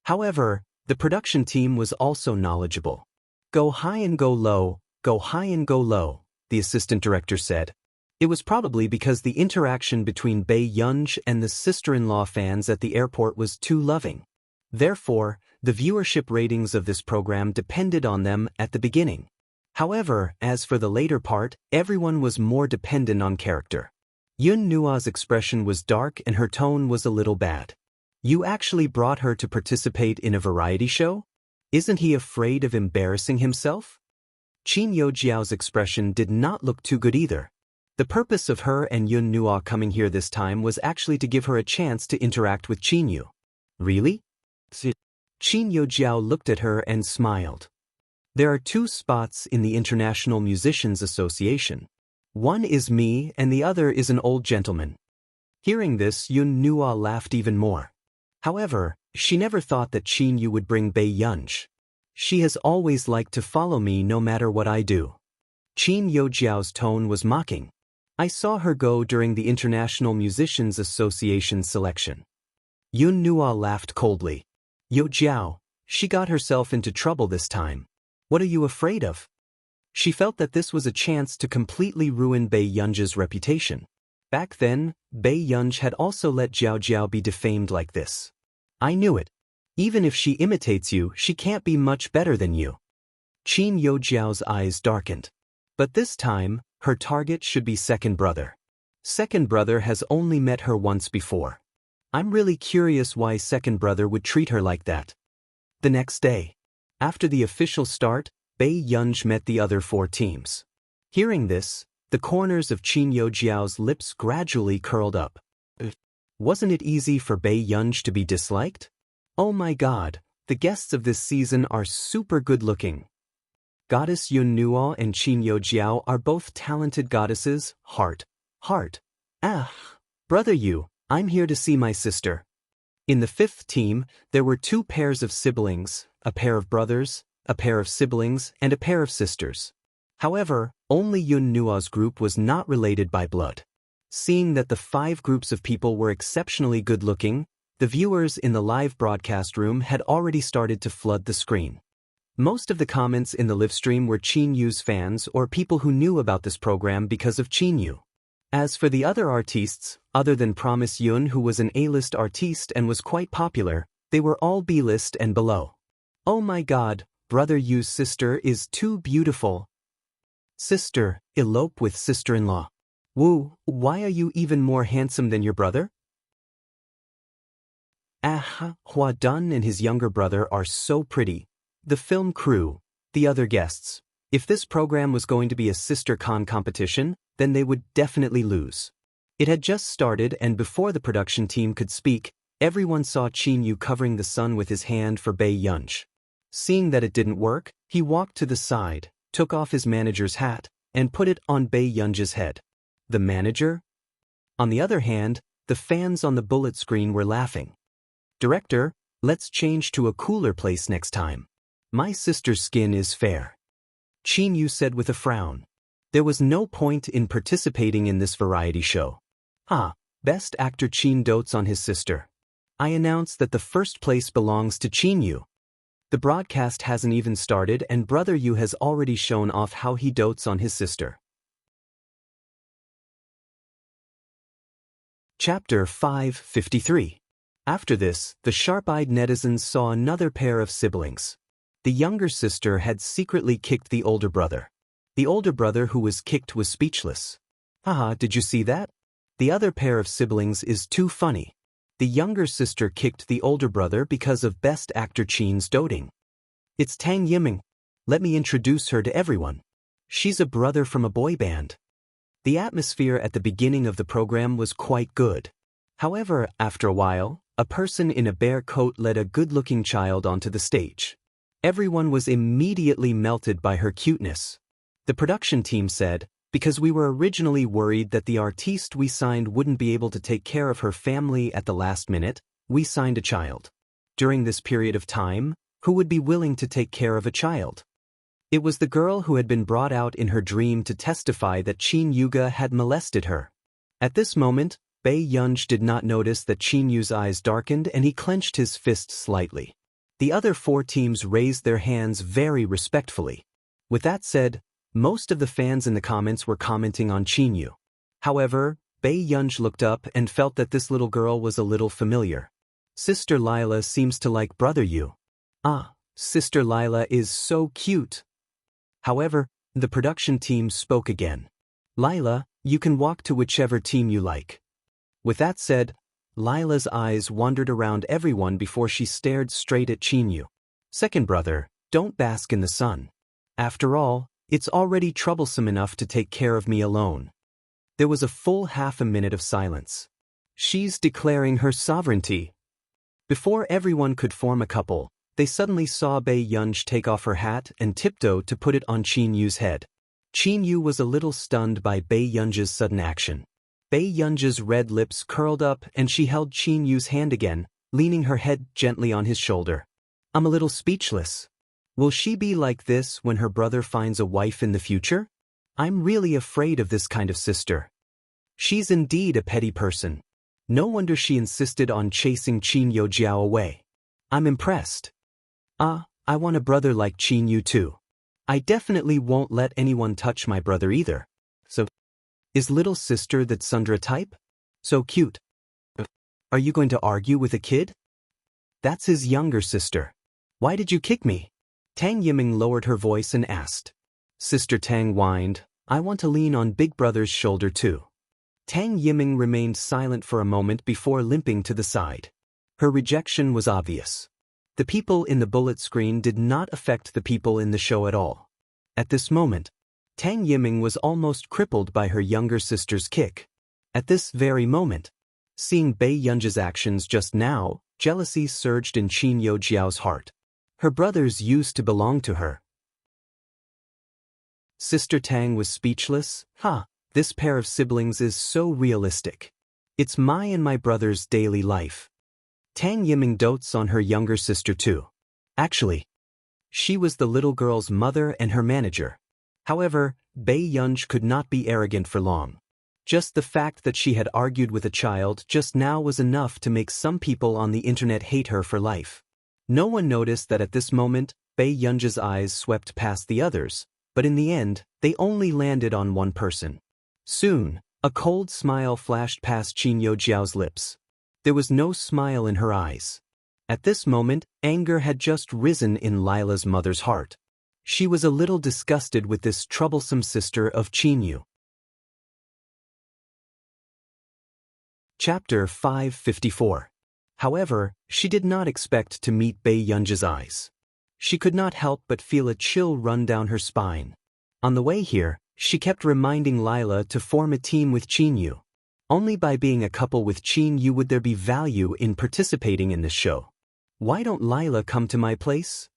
However, the production team was also knowledgeable. Go high and go low, go high and go low, the assistant director said. It was probably because the interaction between Bei Yunji and the sister-in-law fans at the airport was too loving. Therefore, the viewership ratings of this program depended on them at the beginning. However, as for the later part, everyone was more dependent on character. Yun Nua's expression was dark and her tone was a little bad. You actually brought her to participate in a variety show? Isn't he afraid of embarrassing himself? Qin Yojiao's expression did not look too good either. The purpose of her and Yun Nuo coming here this time was actually to give her a chance to interact with Qin Yu. Really? Qin Yojiao looked at her and smiled. There are 2 spots in the International Musicians Association. One is me and the other is an old gentleman. Hearing this, Yun Nuo laughed even more. However, she never thought that Qin Yu would bring Bei Yunj. She has always liked to follow me no matter what I do. Qin Yojiao's tone was mocking. I saw her go during the International Musicians Association selection. Yun Nuo laughed coldly. Yojiao, she got herself into trouble this time. What are you afraid of? She felt that this was a chance to completely ruin Bei Yunj's reputation. Back then, Bei Yunj had also let Jiao Jiao be defamed like this. I knew it. Even if she imitates you, she can't be much better than you. Qin Yojiao's eyes darkened. But this time, her target should be second brother. Second brother has only met her once before. I'm really curious why second brother would treat her like that. The next day, after the official start, Bei Yunj met the other 4 teams. Hearing this, the corners of Qin Yojiao's lips gradually curled up. Wasn't it easy for Bei Yunj to be disliked? Oh my god, the guests of this season are super good looking. Goddess Yun Nuo and Qin Yojiao are both talented goddesses. Heart. Ah, brother Yu, I'm here to see my sister. In the 5th team, there were 2 pairs of siblings, a pair of brothers, a pair of siblings, and a pair of sisters. However, only Yun Nuo's group was not related by blood. Seeing that the 5 groups of people were exceptionally good-looking, the viewers in the live broadcast room had already started to flood the screen. Most of the comments in the livestream were Qin Yu's fans or people who knew about this program because of Qin Yu. As for the other artistes, other than Promise Yun, who was an A-list artiste and was quite popular, they were all B-list and below. Oh my god, brother Yu's sister is too beautiful. Sister, elope with sister-in-law. Wu, why are you even more handsome than your brother? Hua Dun and his younger brother are so pretty. The film crew, the other guests. If this program was going to be a sister con competition, then they would definitely lose. It had just started and before the production team could speak, everyone saw Qin Yu covering the sun with his hand for Bei Yunj. Seeing that it didn't work, he walked to the side, took off his manager's hat, and put it on Bei Yunj's head. The manager? On the other hand, the fans on the bullet screen were laughing. Director, let's change to a cooler place next time. My sister's skin is fair. Qin Yu said with a frown. There was no point in participating in this variety show. Best actor Qin dotes on his sister. I announce that the first place belongs to Qin Yu. The broadcast hasn't even started and brother Yu has already shown off how he dotes on his sister. Chapter 553. After this, the sharp-eyed netizens saw another pair of siblings. The younger sister had secretly kicked the older brother. The older brother who was kicked was speechless. Haha, did you see that? The other pair of siblings is too funny. The younger sister kicked the older brother because of Best Actor Qin's doting. It's Tang Yiming. Let me introduce her to everyone. She's a brother from a boy band. The atmosphere at the beginning of the program was quite good. However, after a while, a person in a bear coat led a good-looking child onto the stage. Everyone was immediately melted by her cuteness. The production team said, because we were originally worried that the artiste we signed wouldn't be able to take care of her family at the last minute, we signed a child. During this period of time, who would be willing to take care of a child? It was the girl who had been brought out in her dream to testify that Qin Yuga had molested her. At this moment, Bei Yunj did not notice that Qin Yu's eyes darkened and he clenched his fist slightly. The other 4 teams raised their hands very respectfully. With that said, most of the fans in the comments were commenting on Qin Yu. However, Bei Yunj looked up and felt that this little girl was a little familiar. Sister Lila seems to like brother Yu. Sister Lila is so cute. However, the production team spoke again. Lila, you can walk to whichever team you like. With that said, Lila's eyes wandered around everyone before she stared straight at Qin Yu. Second brother, don't bask in the sun. After all, It's already troublesome enough to take care of me alone. There was a full half a minute of silence. She's declaring her sovereignty. Before everyone could form a couple, they suddenly saw Bei Yunj take off her hat and tiptoe to put it on Qin Yu's head. Qin Yu was a little stunned by Bei Yunj's sudden action. Bei Yunj's red lips curled up and she held Qin Yu's hand again, leaning her head gently on his shoulder. I'm a little speechless. Will she be like this when her brother finds a wife in the future? I'm really afraid of this kind of sister. She's indeed a petty person. No wonder she insisted on chasing Qin Yujiao away. I'm impressed. I want a brother like Qin Yu too. I definitely won't let anyone touch my brother either. So, is little sister that Sundra type? So cute. Are you going to argue with a kid? That's his younger sister. Why did you kick me? Tang Yiming lowered her voice and asked. Sister Tang whined, I want to lean on Big Brother's shoulder too. Tang Yiming remained silent for a moment before limping to the side. Her rejection was obvious. The people in the bullet screen did not affect the people in the show at all. At this moment, Tang Yiming was almost crippled by her younger sister's kick. At this very moment, seeing Bei Yunj's actions just now, jealousy surged in Qin Yujiao's heart. Her brothers used to belong to her. Sister Tang was speechless. This pair of siblings is so realistic. It's my and my brother's daily life. Tang Yiming dotes on her younger sister too. Actually, she was the little girl's mother and her manager. However, Bei Yunj could not be arrogant for long. Just the fact that she had argued with a child just now was enough to make some people on the internet hate her for life. No one noticed that at this moment, Bei Yunj's eyes swept past the others, but in the end, they only landed on one person. Soon, a cold smile flashed past Qin Yujiao's lips. There was no smile in her eyes. At this moment, anger had just risen in Lila's mother's heart. She was a little disgusted with this troublesome sister of Qin Yu. Chapter 554. However, she did not expect to meet Bei Yunj's eyes. She could not help but feel a chill run down her spine. On the way here, she kept reminding Lila to form a team with Qin Yu. Only by being a couple with Qin Yu would there be value in participating in this show. Why don't Lila come to my place?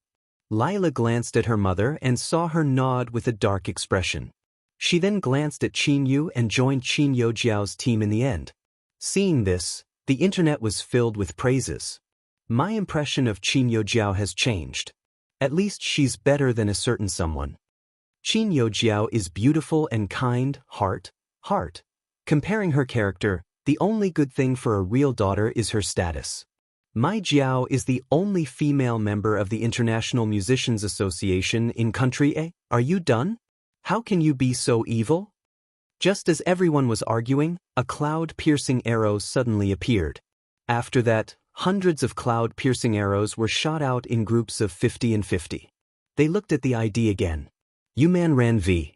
Lila glanced at her mother and saw her nod with a dark expression. She then glanced at Qin Yu and joined Qin Yujiao's team in the end. Seeing this, the internet was filled with praises. My impression of Qin Yujiao has changed. At least she's better than a certain someone. Qin Yujiao is beautiful and kind, heart. Comparing her character, the only good thing for a real daughter is her status. Mai Jiao is the only female member of the International Musicians Association in Country A. Are you done? How can you be so evil? Just as everyone was arguing, a cloud-piercing arrow suddenly appeared. After that, hundreds of cloud-piercing arrows were shot out in groups of 50 and 50. They looked at the ID again. Yuman ran V.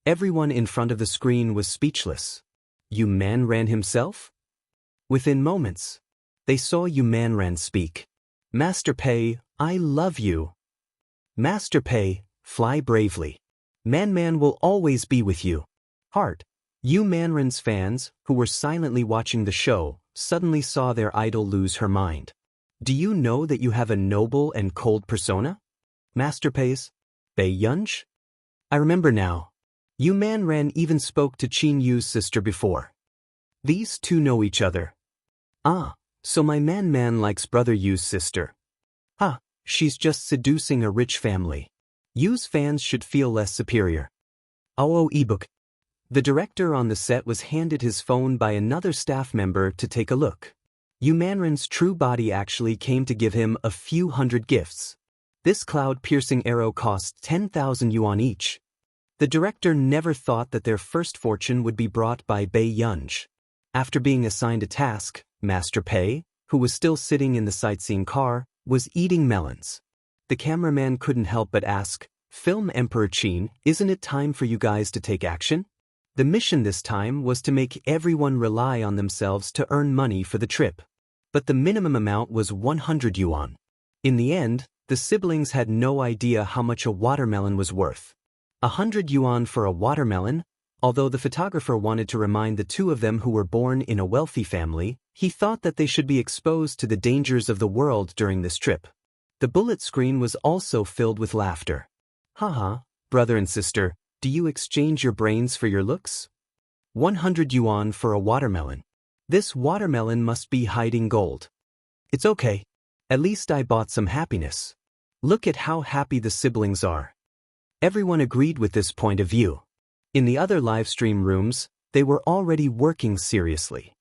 Everyone in front of the screen was speechless. Yuman ran himself? Within moments, they saw Yuman ran speak. Master Pei, I love you. Master Pei, fly bravely. Man will always be with you. Heart. Yu Manran's fans, who were silently watching the show, suddenly saw their idol lose her mind. Do you know that you have a noble and cold persona? Master Pei's? Bei Yunj? I remember now. Yu Manran even spoke to Qin Yu's sister before. These two know each other. So my man likes brother Yu's sister. She's just seducing a rich family. Yu's fans should feel less superior. Audiobook. The director on the set was handed his phone by another staff member to take a look. Yu Manran's true body actually came to give him a few hundred gifts. This cloud-piercing arrow cost 10,000 yuan each. The director never thought that their first fortune would be brought by Bei Yunj. After being assigned a task, Master Pei, who was still sitting in the sightseeing car, was eating melons. The cameraman couldn't help but ask, Film Emperor Qin, isn't it time for you guys to take action? The mission this time was to make everyone rely on themselves to earn money for the trip. But the minimum amount was 100 yuan. In the end, the siblings had no idea how much a watermelon was worth. 100 yuan for a watermelon? Although the photographer wanted to remind the two of them who were born in a wealthy family, he thought that they should be exposed to the dangers of the world during this trip. The bullet screen was also filled with laughter. Haha, brother and sister, do you exchange your brains for your looks? 100 yuan for a watermelon. This watermelon must be hiding gold. It's okay. At least I bought some happiness. Look at how happy the siblings are. Everyone agreed with this point of view. In the other live stream rooms, they were already working seriously.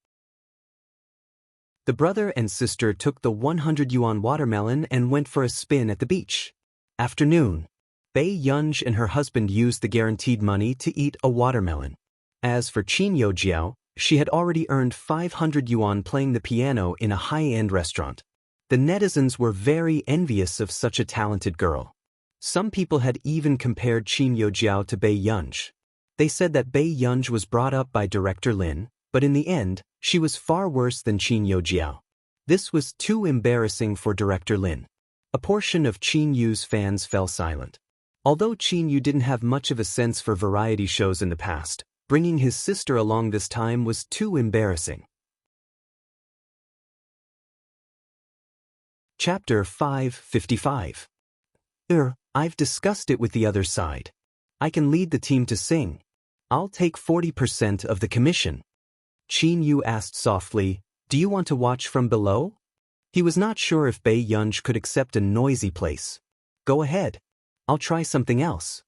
The brother and sister took the 100 yuan watermelon and went for a spin at the beach. Afternoon. Bei Yunj and her husband used the guaranteed money to eat a watermelon. As for Qin Yojiao, she had already earned 500 yuan playing the piano in a high-end restaurant. The netizens were very envious of such a talented girl. Some people had even compared Qin Yojiao to Bei Yunj. They said that Bei Yunj was brought up by Director Lin, but in the end, she was far worse than Qin Yojiao. This was too embarrassing for Director Lin. A portion of Qin Yu's fans fell silent. Although Qin Yu didn't have much of a sense for variety shows in the past, bringing his sister along this time was too embarrassing. Chapter 555. I've discussed it with the other side. I can lead the team to sing. I'll take 40% of the commission. Qin Yu asked softly, do you want to watch from below? He was not sure if Bei Yunj could accept a noisy place. Go ahead. I'll try something else.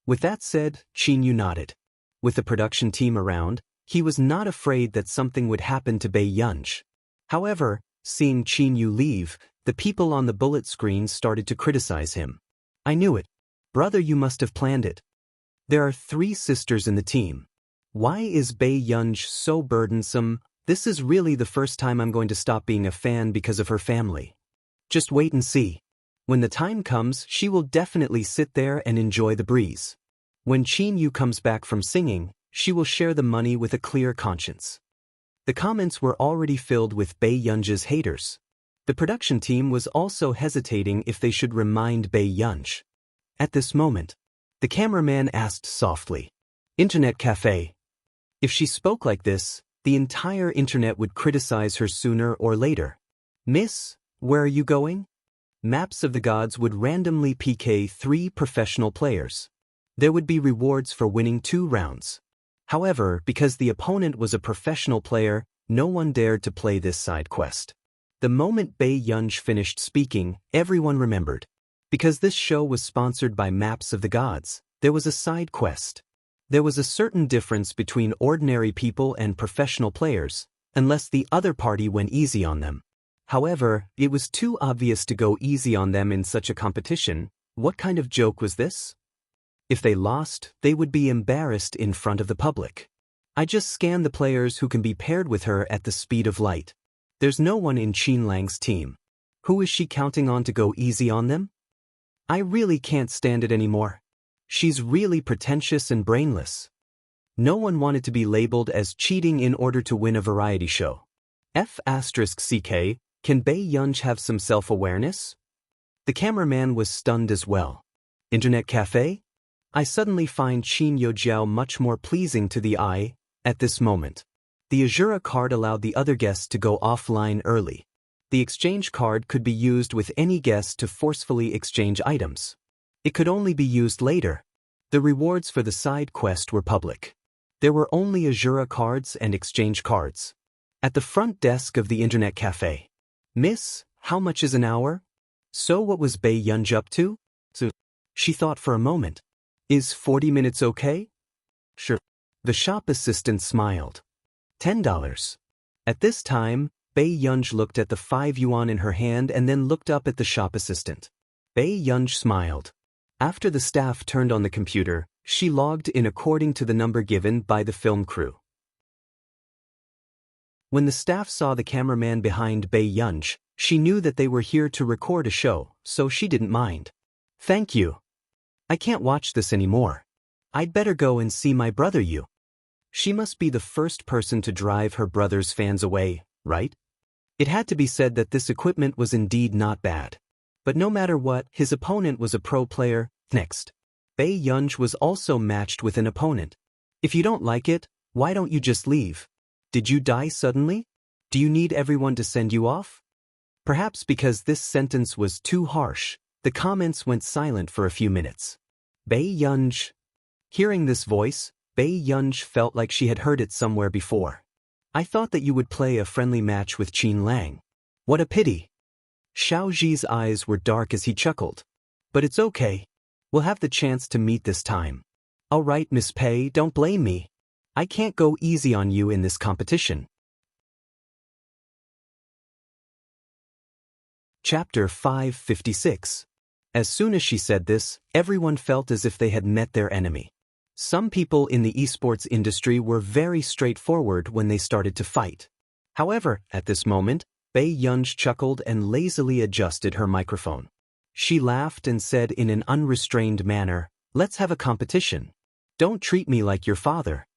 With that said, Qin Yu nodded. With the production team around, he was not afraid that something would happen to Bei Yunj. However, seeing Qin Yu leave, the people on the bullet screen started to criticize him. I knew it. Brother, you must have planned it. There are 3 sisters in the team. Why is Bei Yunj so burdensome? This is really the first time I'm going to stop being a fan because of her family. Just wait and see. When the time comes, she will definitely sit there and enjoy the breeze. When Qin Yu comes back from singing, she will share the money with a clear conscience. The comments were already filled with Bei Yunj's haters. The production team was also hesitating if they should remind Bei Yunj. At this moment, the cameraman asked softly, Internet cafe. If she spoke like this, the entire internet would criticize her sooner or later. Miss, where are you going? Maps of the Gods would randomly PK 3 professional players. There would be rewards for winning 2 rounds. However, because the opponent was a professional player, no one dared to play this side quest. The moment Bei Yunj finished speaking, everyone remembered. Because this show was sponsored by Maps of the Gods, there was a side quest. There was a certain difference between ordinary people and professional players, unless the other party went easy on them. However, it was too obvious to go easy on them in such a competition. What kind of joke was this? If they lost, they would be embarrassed in front of the public. I just scanned the players who can be paired with her at the speed of light. There's no one in Qin Lang's team. Who is she counting on to go easy on them? I really can't stand it anymore. She's really pretentious and brainless. No one wanted to be labeled as cheating in order to win a variety show. F***CK, can Bei Yunj have some self-awareness? The cameraman was stunned as well. Internet cafe? I suddenly find Qin Yojiao much more pleasing to the eye at this moment. The Azura card allowed the other guests to go offline early. The exchange card could be used with any guest to forcefully exchange items. It could only be used later. The rewards for the side quest were public. There were only Azura cards and exchange cards. At the front desk of the internet cafe. Miss, how much is an hour? So what was Bei Yunj up to? So, she thought for a moment. Is 40 minutes okay? Sure. The shop assistant smiled. $10. At this time, Bei Yunj looked at the 5 yuan in her hand and then looked up at the shop assistant. Bei Yunj smiled. After the staff turned on the computer, she logged in according to the number given by the film crew. When the staff saw the cameraman behind Bei Yunj, she knew that they were here to record a show, so she didn't mind. Thank you. I can't watch this anymore. I'd better go and see my brother Yu. She must be the first person to drive her brother's fans away, right? It had to be said that this equipment was indeed not bad. But no matter what, his opponent was a pro player. Next. Bei Yunj was also matched with an opponent. If you don't like it, why don't you just leave? Did you die suddenly? Do you need everyone to send you off? Perhaps because this sentence was too harsh, the comments went silent for a few minutes. Bei Yunj. Hearing this voice, Bei Yunj felt like she had heard it somewhere before. I thought that you would play a friendly match with Qin Lang. What a pity. Xiao Zhi's eyes were dark as he chuckled. But it's okay. We'll have the chance to meet this time. All right, Miss Pei, don't blame me. I can't go easy on you in this competition. Chapter 556. As soon as she said this, everyone felt as if they had met their enemy. Some people in the esports industry were very straightforward when they started to fight. However, at this moment, Bei Yunj chuckled and lazily adjusted her microphone. She laughed and said in an unrestrained manner, "Let's have a competition. Don't treat me like your father."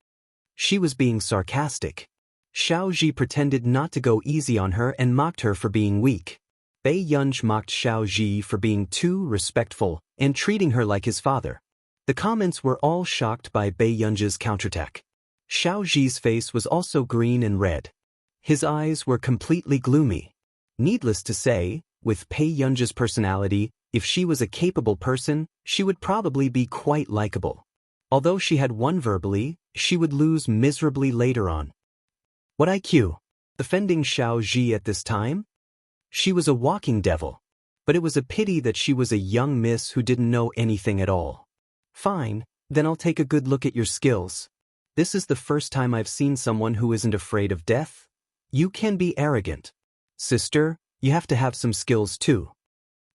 She was being sarcastic. Xiao Zhi pretended not to go easy on her and mocked her for being weak. Bei Yunj mocked Xiao Zhi for being too respectful and treating her like his father. The comments were all shocked by Bei Yunj's counterattack. Xiao Zhi's face was also green and red. His eyes were completely gloomy. Needless to say, with Bei Yunj's personality, if she was a capable person, she would probably be quite likable. Although she had won verbally, she would lose miserably later on. What IQ? Defending Xiao Zhi at this time? She was a walking devil. But it was a pity that she was a young miss who didn't know anything at all. Fine, then I'll take a good look at your skills. This is the first time I've seen someone who isn't afraid of death. You can be arrogant. Sister, you have to have some skills too.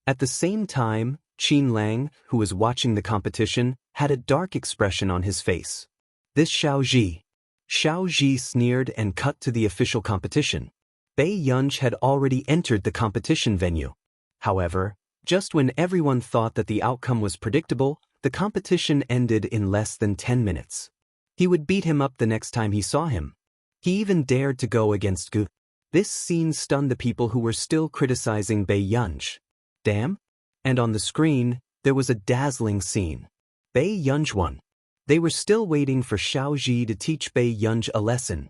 At the same time, Qin Lang, who was watching the competition, had a dark expression on his face. This Xiao Zhi. Xiao Zhi sneered and cut to the official competition. Bei Yunj had already entered the competition venue. However, just when everyone thought that the outcome was predictable, the competition ended in less than 10 minutes. He would beat him up the next time he saw him. He even dared to go against Gu. This scene stunned the people who were still criticizing Bei Yunj. Damn. And on the screen, there was a dazzling scene. Bei Yunj won. They were still waiting for Xiao Zhi to teach Bei Yunj a lesson.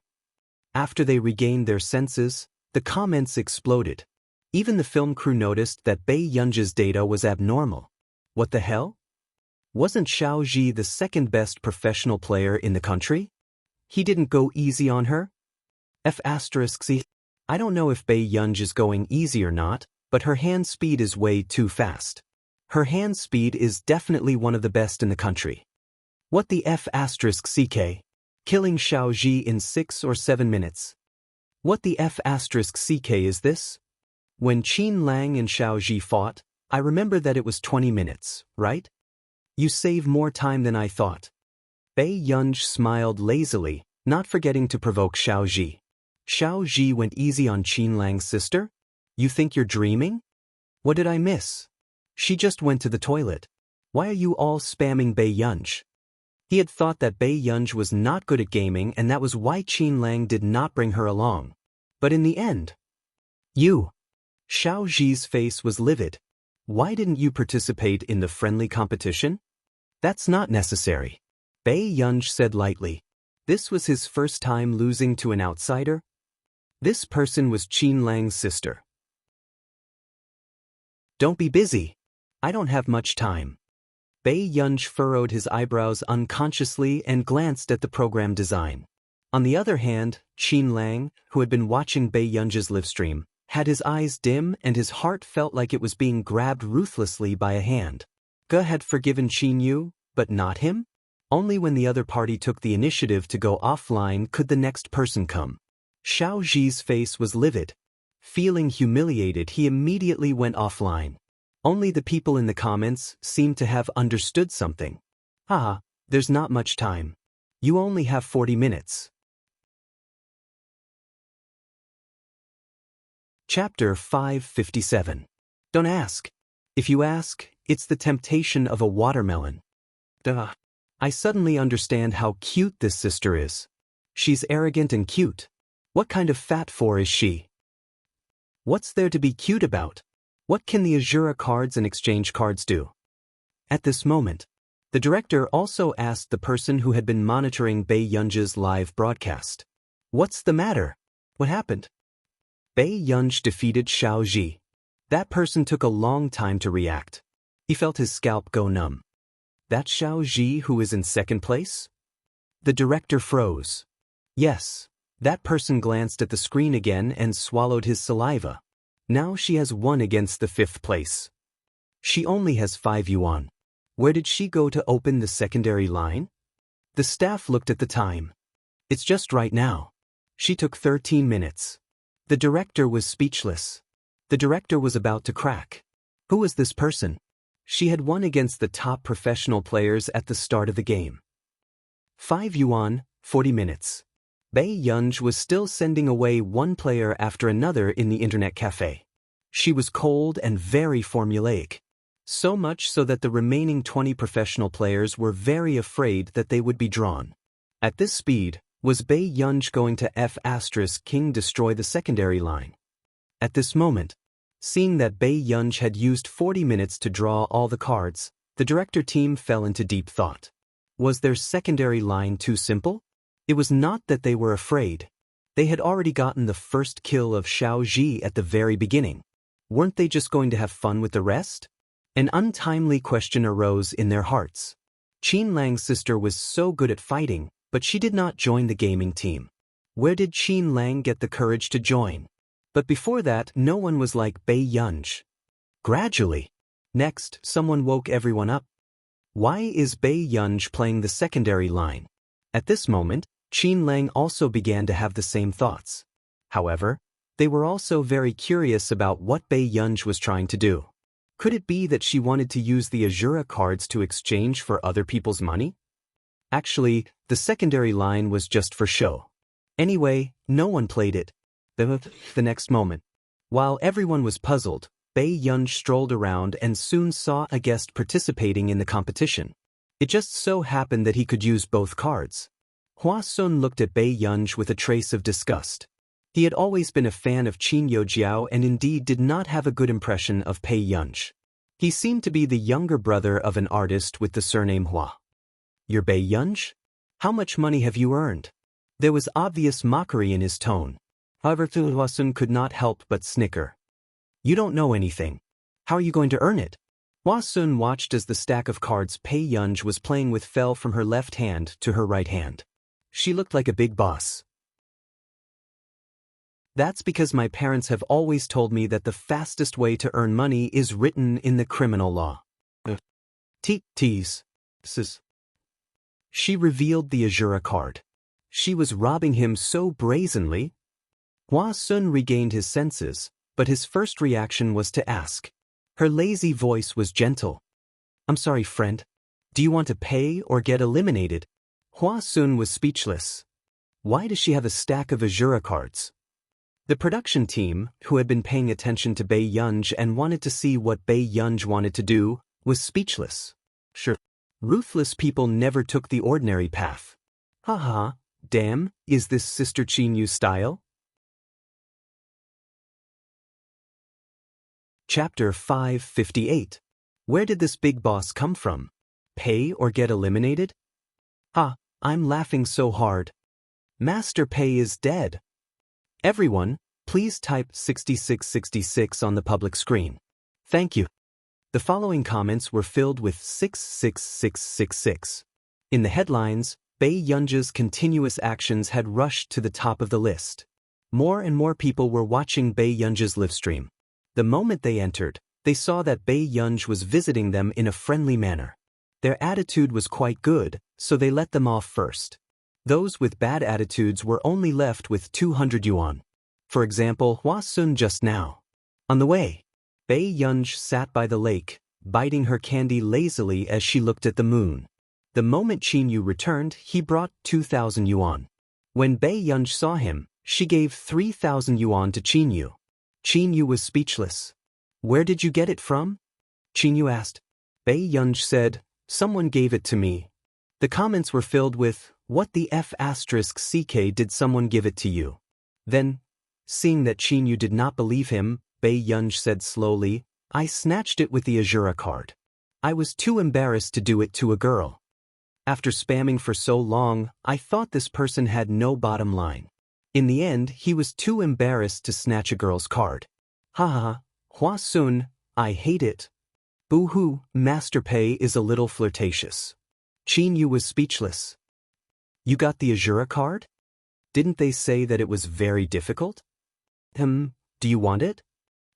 After they regained their senses, the comments exploded. Even the film crew noticed that Bei Yunj's data was abnormal. What the hell? Wasn't Xiao Zhi the second best professional player in the country? He didn't go easy on her? F***C. I don't know if Bei Yunj is going easy or not, but her hand speed is way too fast. Her hand speed is definitely one of the best in the country. What the F***ck? Killing Xiao Zhi in 6 or 7 minutes. What the F***ck is this? When Qin Lang and Xiao Zhi fought, I remember that it was 20 minutes, right? You save more time than I thought. Bei Yunj smiled lazily, not forgetting to provoke Xiao Zhi. Xiao Zhi went easy on Qin Lang's sister? You think you're dreaming? What did I miss? She just went to the toilet. Why are you all spamming Bei Yunj? He had thought that Bei Yunj was not good at gaming and that was why Qin Lang did not bring her along. But in the end, you. Xiao Zhi's face was livid. Why didn't you participate in the friendly competition? That's not necessary. Bei Yunj said lightly. This was his first time losing to an outsider. This person was Qin Lang's sister. Don't be busy. I don't have much time. Bei Yunj furrowed his eyebrows unconsciously and glanced at the program design. On the other hand, Qin Lang, who had been watching Bei Yunj's livestream, had his eyes dim and his heart felt like it was being grabbed ruthlessly by a hand. Ge had forgiven Qin Yu, but not him? Only when the other party took the initiative to go offline could the next person come. Xiao Zhi's face was livid. Feeling humiliated, he immediately went offline. Only the people in the comments seemed to have understood something. Haha, there's not much time. You only have 40 minutes. Chapter 557. Don't ask. If you ask, it's the temptation of a watermelon. Duh. I suddenly understand how cute this sister is. She's arrogant and cute. What kind of fat for is she? What's there to be cute about? What can the Azura cards and exchange cards do? At this moment, The director also asked the person who had been monitoring Bei Yunzhi's live broadcast. What's the matter? What happened? Bei Yunzhi defeated Xiao Ji. That person took a long time to react. He felt his scalp go numb. That Xiao Ji who is in second place? The director froze. Yes. That person glanced at the screen again and swallowed his saliva. Now she has won against the fifth place. She only has 5 yuan. Where did she go to open the secondary line? The staff looked at the time. It's just right now. She took 13 minutes. The director was speechless. The director was about to crack. Who was this person? She had won against the top professional players at the start of the game. 5 yuan, 40 minutes. Bei Yunzhi was still sending away one player after another in the internet cafe. She was cold and very formulaic. So much so that the remaining 20 professional players were very afraid that they would be drawn. At this speed, was Bei Yunzhi going to F*King destroy the secondary line? At this moment, seeing that Bei Yunzhi had used 40 minutes to draw all the cards, the director team fell into deep thought. Was their secondary line too simple? It was not that they were afraid. They had already gotten the first kill of Xiao Ji at the very beginning. Weren't they just going to have fun with the rest? An untimely question arose in their hearts. Qin Lang's sister was so good at fighting, but she did not join the gaming team. Where did Qin Lang get the courage to join? But before that, no one was like Bei Yunzhi. Gradually. Next, someone woke everyone up. Why is Bei Yunzhi playing the secondary line? At this moment, Qin Lang also began to have the same thoughts. However, they were also very curious about what Bei Yunzhi was trying to do. Could it be that she wanted to use the Azura cards to exchange for other people's money? Actually, the secondary line was just for show. Anyway, no one played it. The next moment, while everyone was puzzled, Bei Yunzhi strolled around and soon saw a guest participating in the competition. It just so happened that he could use both cards. Hua Sun looked at Bei Yunzhi with a trace of disgust. He had always been a fan of Qin Youjiao and indeed did not have a good impression of Bei Yunzhi. He seemed to be the younger brother of an artist with the surname Hua. You're Bei Yunzhi? How much money have you earned? There was obvious mockery in his tone. However, Hua Sun could not help but snicker. You don't know anything. How are you going to earn it? Hua Sun watched as the stack of cards Bei Yunzhi was playing with fell from her left hand to her right hand. She looked like a big boss. That's because my parents have always told me that the fastest way to earn money is written in the criminal law. Tease. She revealed the Azura card. She was robbing him so brazenly. Hua Sun regained his senses, but his first reaction was to ask. Her lazy voice was gentle. I'm sorry, friend. Do you want to pay or get eliminated? Hua Sun was speechless. Why does she have a stack of Azura cards? The production team, who had been paying attention to Bei Yunzhi and wanted to see what Bei Yunzhi wanted to do, was speechless. Sure. Ruthless people never took the ordinary path. Haha, damn, is this Sister Qin Yu style? Chapter 558. Where did this big boss come from? Pay or get eliminated? I'm laughing so hard. Master Pei is dead. Everyone, please type 6666 on the public screen. Thank you. The following comments were filled with 66666. In the headlines, Bei Yunzhi's continuous actions had rushed to the top of the list. More and more people were watching Bei Yunzhi's livestream. The moment they entered, they saw that Bei Yunzhi was visiting them in a friendly manner. Their attitude was quite good, so they let them off first. Those with bad attitudes were only left with 200 yuan. For example, Hua Sun just now. On the way, Bei Yunzhi sat by the lake, biting her candy lazily as she looked at the moon. The moment Qin Yu returned, he brought 2,000 yuan. When Bei Yunzhi saw him, she gave 3,000 yuan to Qin Yu. Qin Yu was speechless. Where did you get it from? Qin Yu asked. Bei Yunzhi said, someone gave it to me. The comments were filled with, what the F***ck did someone give it to you? Then, seeing that Qin Yu did not believe him, Bei Yunzhi said slowly, I snatched it with the Azura card. I was too embarrassed to do it to a girl. After spamming for so long, I thought this person had no bottom line. In the end, he was too embarrassed to snatch a girl's card. Haha, Hua Sun, I hate it. Boo-hoo, Master Pei is a little flirtatious. Qin Yu was speechless. You got the Azura card? Didn't they say that it was very difficult? Do you want it?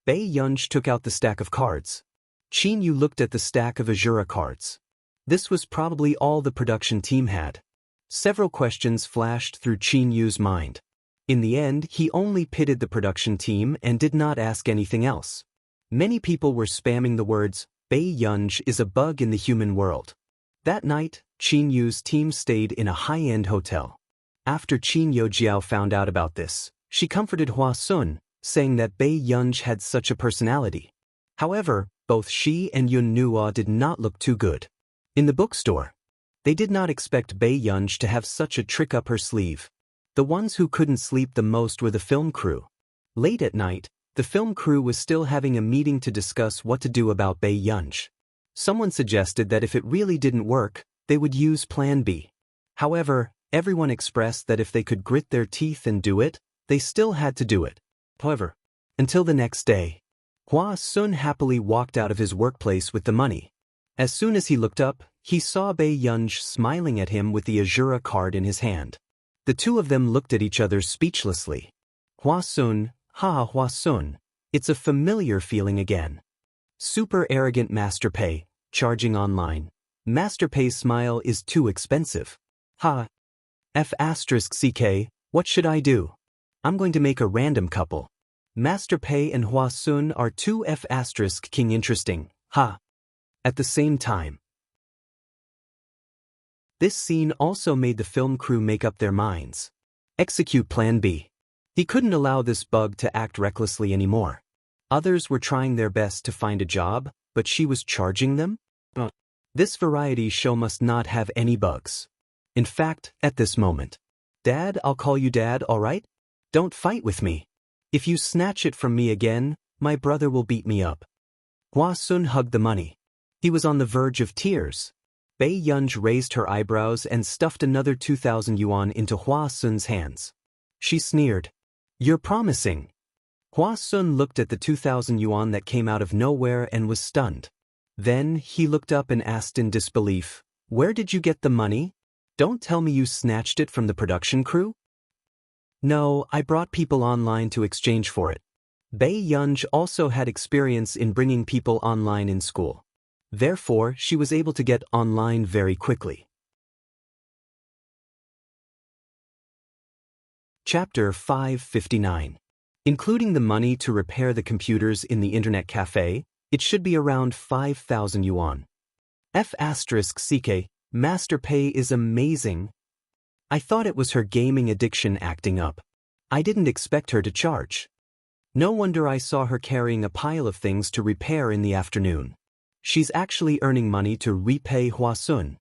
Bei Yunj took out the stack of cards. Qin Yu looked at the stack of Azura cards. This was probably all the production team had. Several questions flashed through Qin Yu's mind. In the end, he only pitted the production team and did not ask anything else. Many people were spamming the words, Bei Yunj is a bug in the human world. That night, Qin Yu's team stayed in a high-end hotel. After Qin Yojiao found out about this, she comforted Hua Sun, saying that Bei Yunj had such a personality. However, both she and Yun Nuo did not look too good. In the bookstore, they did not expect Bei Yunj to have such a trick up her sleeve. The ones who couldn't sleep the most were the film crew. Late at night, the film crew was still having a meeting to discuss what to do about Bei Yunj. Someone suggested that if it really didn't work, they would use Plan B. However, everyone expressed that if they could grit their teeth and do it, they still had to do it. However, until the next day, Hua Sun happily walked out of his workplace with the money. As soon as he looked up, he saw Bei Yunj smiling at him with the Azura card in his hand. The two of them looked at each other speechlessly. Hua Sun, Hua Sun, it's a familiar feeling again. Super arrogant Master Pei, charging online. Master Pei's smile is too expensive. F***ck, what should I do? I'm going to make a random couple. Master Pei and Hua Sun are too F***king interesting, At the same time. This scene also made the film crew make up their minds. Execute Plan B. He couldn't allow this bug to act recklessly anymore. Others were trying their best to find a job, but she was charging them? This variety show must not have any bugs. In fact, at this moment. Dad, I'll call you Dad, alright? Don't fight with me. If you snatch it from me again, my brother will beat me up. Hua Sun hugged the money. He was on the verge of tears. Bei Yunj raised her eyebrows and stuffed another 2,000 yuan into Hua Sun's hands. She sneered. You're promising. Hua Sun looked at the 2,000 yuan that came out of nowhere and was stunned. Then he looked up and asked in disbelief, Where did you get the money? Don't tell me you snatched it from the production crew? No, I brought people online to exchange for it. Bei Yunj also had experience in bringing people online in school. Therefore, she was able to get online very quickly. Chapter 559. Including the money to repair the computers in the internet cafe, it should be around 5,000 yuan. F***ck, Master Pei is amazing. I thought it was her gaming addiction acting up. I didn't expect her to charge. No wonder I saw her carrying a pile of things to repair in the afternoon. She's actually earning money to repay Hua Sun.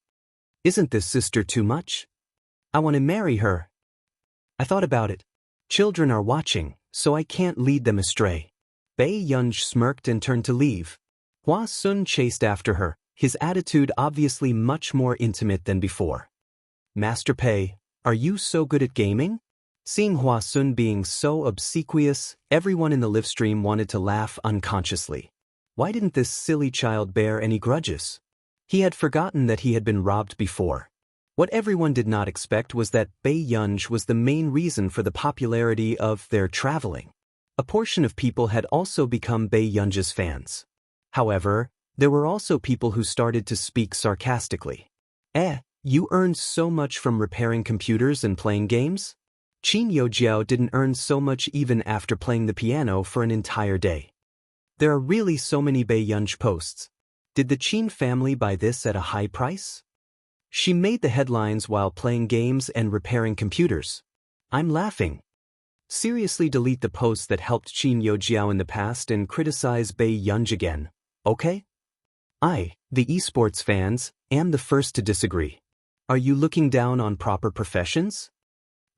Isn't this sister too much? I want to marry her. I thought about it. Children are watching, so I can't lead them astray. Bei Yunj smirked and turned to leave. Hua Sun chased after her, his attitude obviously much more intimate than before. Master Pei, are you so good at gaming? Seeing Hua Sun being so obsequious, everyone in the livestream wanted to laugh unconsciously. Why didn't this silly child bear any grudges? He had forgotten that he had been robbed before. What everyone did not expect was that Bei Yunj was the main reason for the popularity of their traveling. A portion of people had also become Bei Yunj's fans. However, there were also people who started to speak sarcastically. You earned so much from repairing computers and playing games? Qin Yojiao didn't earn so much even after playing the piano for an entire day. There are really so many Bei Yunj posts. Did the Qin family buy this at a high price? She made the headlines while playing games and repairing computers. I'm laughing. Seriously, delete the posts that helped Qin Yojiao in the past and criticize Bei Yunj again, okay? I, the esports fans, am the first to disagree. Are you looking down on proper professions?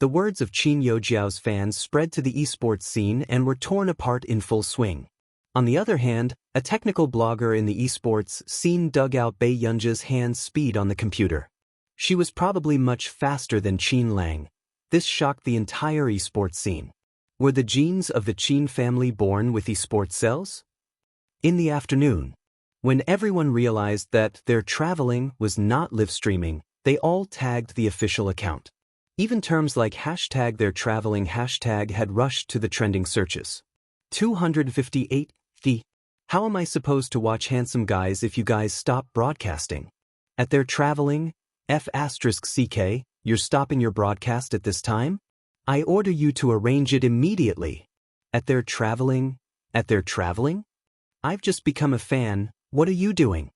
The words of Qin Yojiao's fans spread to the esports scene and were torn apart in full swing. On the other hand, a technical blogger in the esports scene dug out Bei Yunji's hand speed on the computer. She was probably much faster than Qin Lang. This shocked the entire esports scene. Were the genes of the Qin family born with esports cells? In the afternoon, when everyone realized that their traveling was not live streaming, they all tagged the official account. Even terms like hashtag their traveling hashtag had rushed to the trending searches. 258. How am I supposed to watch handsome guys if you guys stop broadcasting? At their traveling, F*CK, you're stopping your broadcast at this time? I order you to arrange it immediately. At their traveling? I've just become a fan, what are you doing?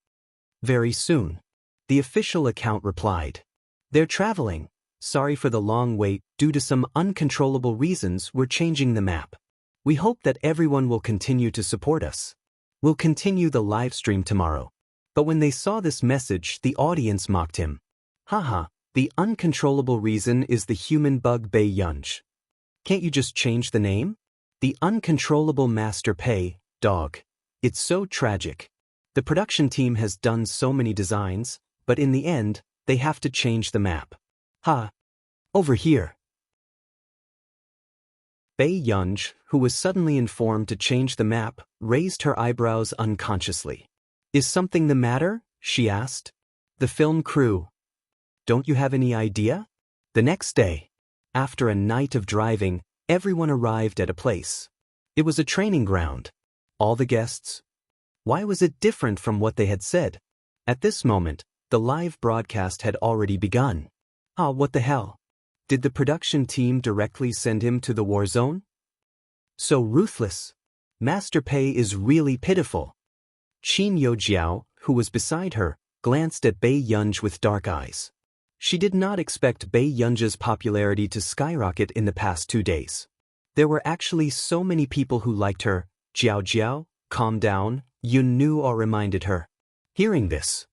Very soon. The official account replied. They're traveling. Sorry for the long wait, due to some uncontrollable reasons we're changing the map. We hope that everyone will continue to support us. We'll continue the live stream tomorrow. But when they saw this message, the audience mocked him. Haha, the uncontrollable reason is the human bug Bei Yunji. Can't you just change the name? The uncontrollable master Pei, dog. It's so tragic. The production team has done so many designs, but in the end, they have to change the map. Ha! Over here. Bei Yunji, who was suddenly informed to change the map, raised her eyebrows unconsciously. Is something the matter? She asked. The film crew. Don't you have any idea? The next day, after a night of driving, everyone arrived at a place. It was a training ground. All the guests. Why was it different from what they had said? At this moment, the live broadcast had already begun. Ah, what the hell? Did the production team directly send him to the war zone? So ruthless. Master Pei is really pitiful. Qin Yojiao, who was beside her, glanced at Bei Yunji with dark eyes. She did not expect Bei Yunji's popularity to skyrocket in the past 2 days. There were actually so many people who liked her. Jiao Jiao, calm down, Yun Nuo reminded her. Hearing this.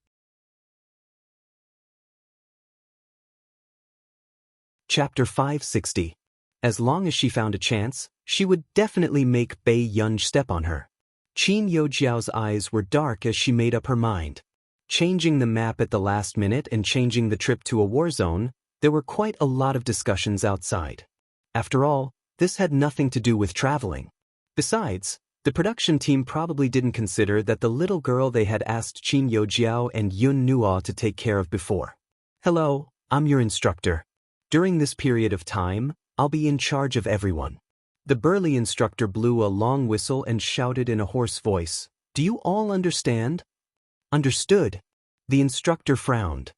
Chapter 560. As long as she found a chance, she would definitely make Bei Yunji step on her. Qin Yojiao's eyes were dark as she made up her mind. Changing the map at the last minute and changing the trip to a war zone, there were quite a lot of discussions outside. After all, this had nothing to do with traveling. Besides, the production team probably didn't consider that the little girl they had asked Qin Yojiao and Yun Nuo to take care of before. Hello, I'm your instructor. During this period of time, I'll be in charge of everyone. The burly instructor blew a long whistle and shouted in a hoarse voice, Do you all understand? Understood. The instructor frowned.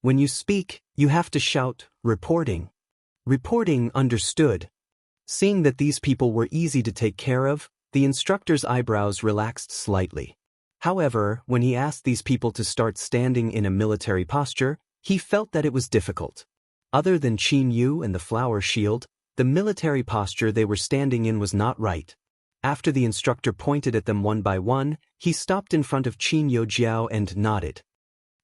When you speak, you have to shout, reporting. Reporting, understood. Seeing that these people were easy to take care of, the instructor's eyebrows relaxed slightly. However, when he asked these people to start standing in a military posture, he felt that it was difficult. Other than Qin Yu and the flower shield, the military posture they were standing in was not right. After the instructor pointed at them one by one, he stopped in front of Qin Yojiao and nodded.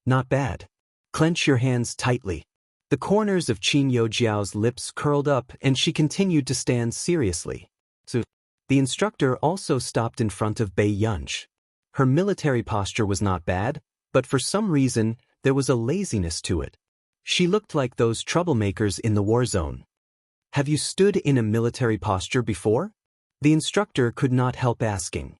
Not bad. Clench your hands tightly. The corners of Qin Yojiao's lips curled up and she continued to stand seriously. So, the instructor also stopped in front of Bei Yunji. Her military posture was not bad, but for some reason, there was a laziness to it. She looked like those troublemakers in the war zone. Have you stood in a military posture before? The instructor could not help asking.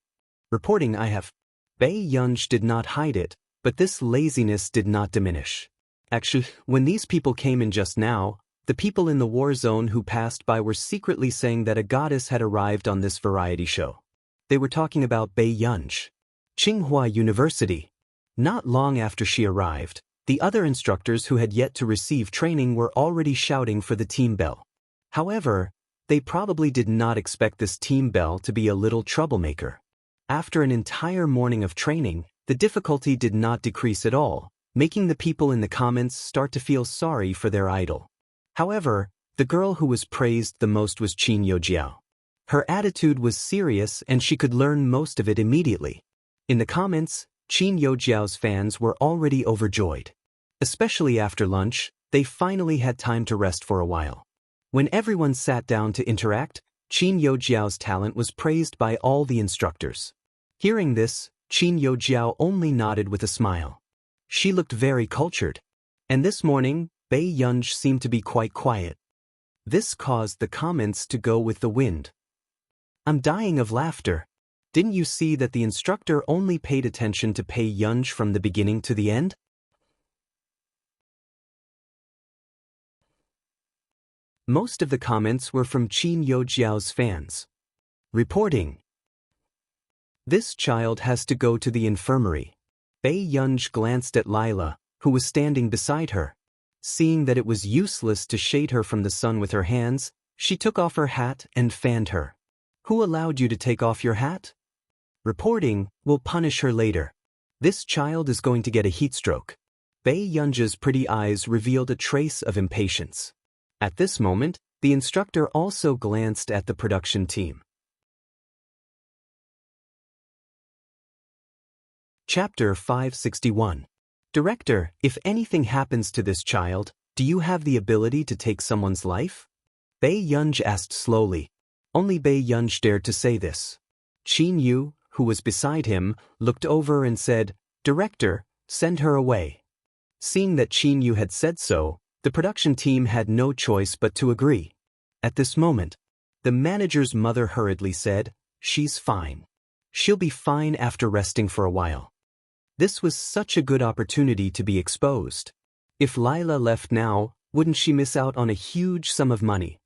Reporting I have. Bei Yunji did not hide it, but this laziness did not diminish. Actually, when these people came in just now, the people in the war zone who passed by were secretly saying that a goddess had arrived on this variety show. They were talking about Bei Yunji. Tsinghua University. Not long after she arrived, the other instructors who had yet to receive training were already shouting for the team bell. However, they probably did not expect this team bell to be a little troublemaker. After an entire morning of training, the difficulty did not decrease at all, making the people in the comments start to feel sorry for their idol. However, the girl who was praised the most was Qin Yojiao. Her attitude was serious and she could learn most of it immediately. In the comments, Qin Yojiao's fans were already overjoyed. Especially after lunch, they finally had time to rest for a while. When everyone sat down to interact, Qin Yojiao's talent was praised by all the instructors. Hearing this, Qin Youjiao only nodded with a smile. She looked very cultured. And this morning, Bei Yunj seemed to be quite quiet. This caused the comments to go with the wind. I'm dying of laughter. Didn't you see that the instructor only paid attention to Bei Yunj from the beginning to the end? Most of the comments were from Qin Youjiao's fans. Reporting. This child has to go to the infirmary. Bei Yunj glanced at Lila, who was standing beside her. Seeing that it was useless to shade her from the sun with her hands, she took off her hat and fanned her. Who allowed you to take off your hat? Reporting, will punish her later. This child is going to get a heat stroke. Bei Yunj's pretty eyes revealed a trace of impatience. At this moment, the instructor also glanced at the production team. Chapter 561. Director, if anything happens to this child, do you have the ability to take someone's life? Bei Yunj asked slowly. Only Bei Yunj dared to say this. Qin Yu, who was beside him, looked over and said, Director, send her away. Seeing that Qin Yu had said so, the production team had no choice but to agree. At this moment, the manager's mother hurriedly said, She's fine. She'll be fine after resting for a while. This was such a good opportunity to be exposed. If Lila left now, wouldn't she miss out on a huge sum of money?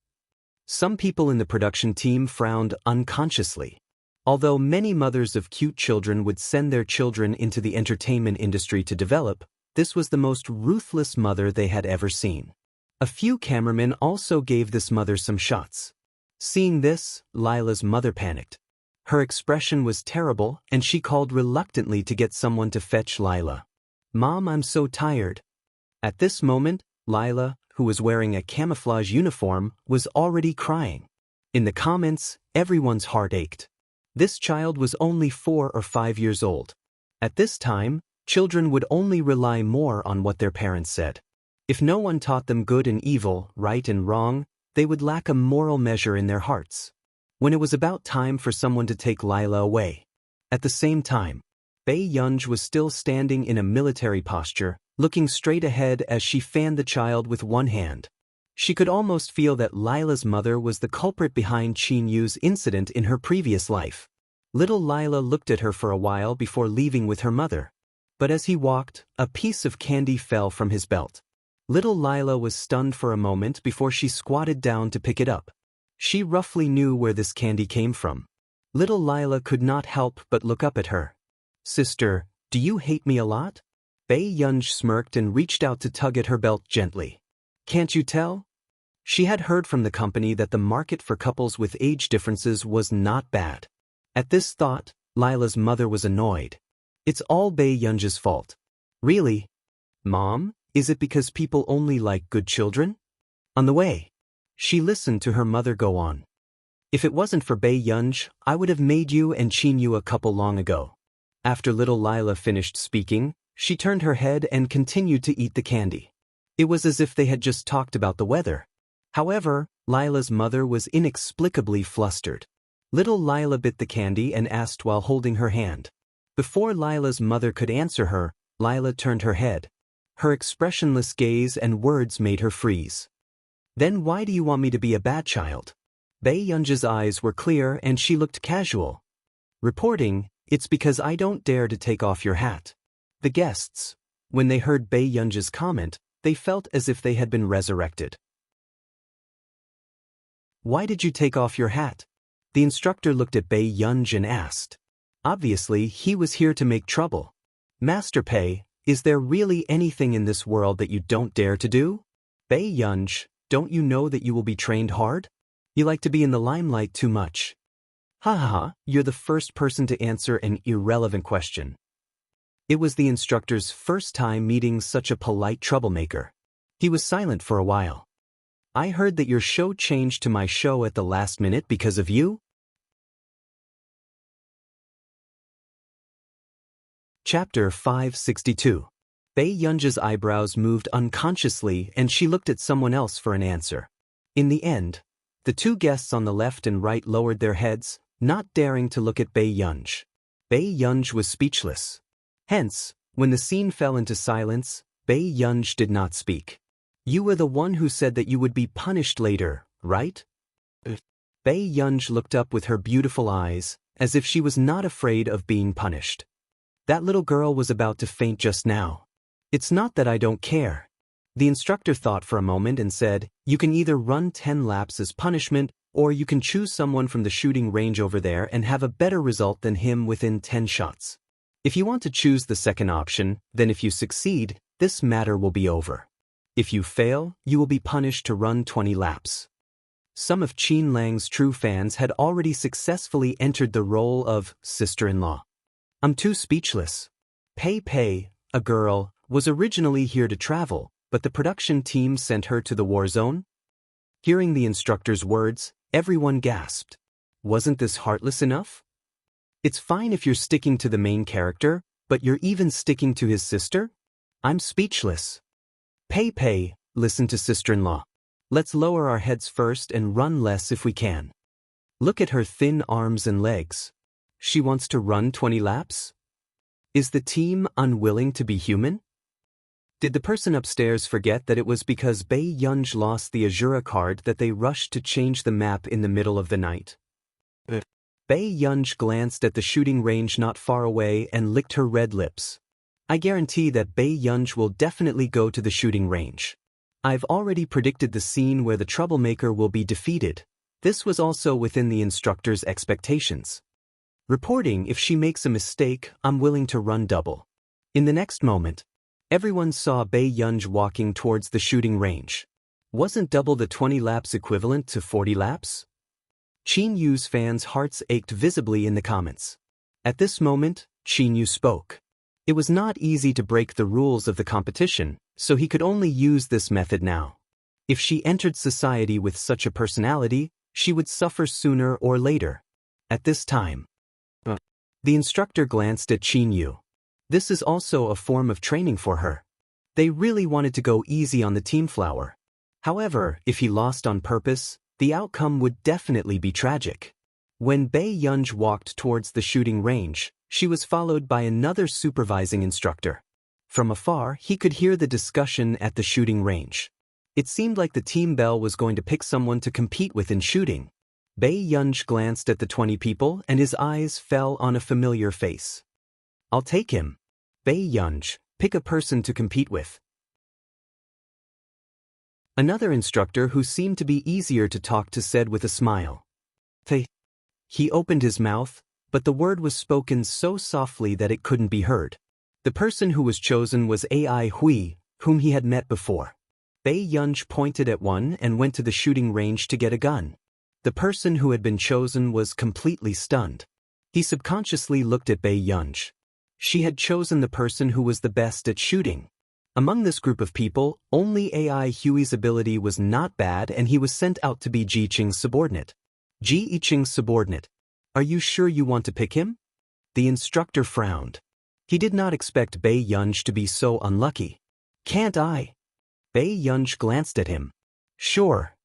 Some people in the production team frowned unconsciously. Although many mothers of cute children would send their children into the entertainment industry to develop, this was the most ruthless mother they had ever seen. A few cameramen also gave this mother some shots. Seeing this, Lila's mother panicked. Her expression was terrible, and she called reluctantly to get someone to fetch Lila. Mom, I'm so tired. At this moment, Lila, who was wearing a camouflage uniform, was already crying. In the comments, everyone's heart ached. This child was only 4 or 5 years old. At this time, children would only rely more on what their parents said. If no one taught them good and evil, right and wrong, they would lack a moral measure in their hearts. When it was about time for someone to take Lila away. At the same time, Bei Yunj was still standing in a military posture, looking straight ahead as she fanned the child with one hand. She could almost feel that Lila's mother was the culprit behind Qin Yu's incident in her previous life. Little Lila looked at her for a while before leaving with her mother. But as he walked, a piece of candy fell from his belt. Little Lila was stunned for a moment before she squatted down to pick it up. She roughly knew where this candy came from. Little Lila could not help but look up at her. Sister, do you hate me a lot? Bei Yunj smirked and reached out to tug at her belt gently. Can't you tell? She had heard from the company that the market for couples with age differences was not bad. At this thought, Lila's mother was annoyed. It's all Bei Yunj's fault. Really? Mom, is it because people only like good children? On the way, she listened to her mother go on. If it wasn't for Bei Yunj, I would have made you and Qin Yu a couple long ago. After little Lila finished speaking, she turned her head and continued to eat the candy. It was as if they had just talked about the weather. However, Lila's mother was inexplicably flustered. Little Lila bit the candy and asked while holding her hand. Before Lila's mother could answer her, Lila turned her head. Her expressionless gaze and words made her freeze. Then why do you want me to be a bad child? Bei Yunj's eyes were clear and she looked casual. Reporting, it's because I don't dare to take off your hat. The guests, when they heard Bei Yunj's comment, they felt as if they had been resurrected. Why did you take off your hat? The instructor looked at Bei Yunj and asked. Obviously, he was here to make trouble. Master Pei, is there really anything in this world that you don't dare to do? Bei Yunj, don't you know that you will be trained hard? You like to be in the limelight too much. Ha ha ha, you're the first person to answer an irrelevant question. It was the instructor's first time meeting such a polite troublemaker. He was silent for a while. I heard that your show changed to my show at the last minute because of you? Chapter 562. Bei Yunj's eyebrows moved unconsciously and she looked at someone else for an answer. In the end, the two guests on the left and right lowered their heads, not daring to look at Bei Yunj. Bei Yunj was speechless. Hence, when the scene fell into silence, Bei Yunj did not speak. You were the one who said that you would be punished later, right? Bei Yunj looked up with her beautiful eyes, as if she was not afraid of being punished. That little girl was about to faint just now. It's not that I don't care. The instructor thought for a moment and said, you can either run 10 laps as punishment, or you can choose someone from the shooting range over there and have a better result than him within 10 shots. If you want to choose the second option, then if you succeed, this matter will be over. If you fail, you will be punished to run 20 laps. Some of Qin Lang's true fans had already successfully entered the role of sister-in-law. I'm too speechless. Pei Pei, a girl, was originally here to travel, but the production team sent her to the war zone? Hearing the instructor's words, everyone gasped. Wasn't this heartless enough? It's fine if you're sticking to the main character, but you're even sticking to his sister? I'm speechless. Pei Pei, listen to sister-in-law. Let's lower our heads first and run less if we can. Look at her thin arms and legs. She wants to run 20 laps? Is the team unwilling to be human? Did the person upstairs forget that it was because Bei Yunj lost the Azura card that they rushed to change the map in the middle of the night? Bei Yunj glanced at the shooting range not far away and licked her red lips. I guarantee that Bei Yunj will definitely go to the shooting range. I've already predicted the scene where the troublemaker will be defeated. This was also within the instructor's expectations. Reporting, if she makes a mistake, I'm willing to run double. In the next moment, everyone saw Bei Yunj walking towards the shooting range. Wasn't double the 20 laps equivalent to 40 laps? Qin Yu's fans' hearts ached visibly in the comments. At this moment, Qin Yu spoke. It was not easy to break the rules of the competition, so he could only use this method now. If she entered society with such a personality, she would suffer sooner or later. At this time, the instructor glanced at Qin Yu. This is also a form of training for her. They really wanted to go easy on the team flower. However, if he lost on purpose, the outcome would definitely be tragic. When Bei Yunj walked towards the shooting range, she was followed by another supervising instructor. From afar, he could hear the discussion at the shooting range. It seemed like the team bell was going to pick someone to compete with in shooting. Bei Yunj glanced at the 20 people and his eyes fell on a familiar face. I'll take him. Bei Yunj, pick a person to compete with. Another instructor who seemed to be easier to talk to said with a smile. He opened his mouth, but the word was spoken so softly that it couldn't be heard. The person who was chosen was Ai Hui, whom he had met before. Bei Yunj pointed at one and went to the shooting range to get a gun. The person who had been chosen was completely stunned. He subconsciously looked at Bei Yunj. She had chosen the person who was the best at shooting. Among this group of people, only Ai Hui's ability was not bad and he was sent out to be Ji Qing's subordinate. Ji Qing's subordinate. Are you sure you want to pick him? The instructor frowned. He did not expect Bei Yunj to be so unlucky. Can't I? Bei Yunj glanced at him. Sure.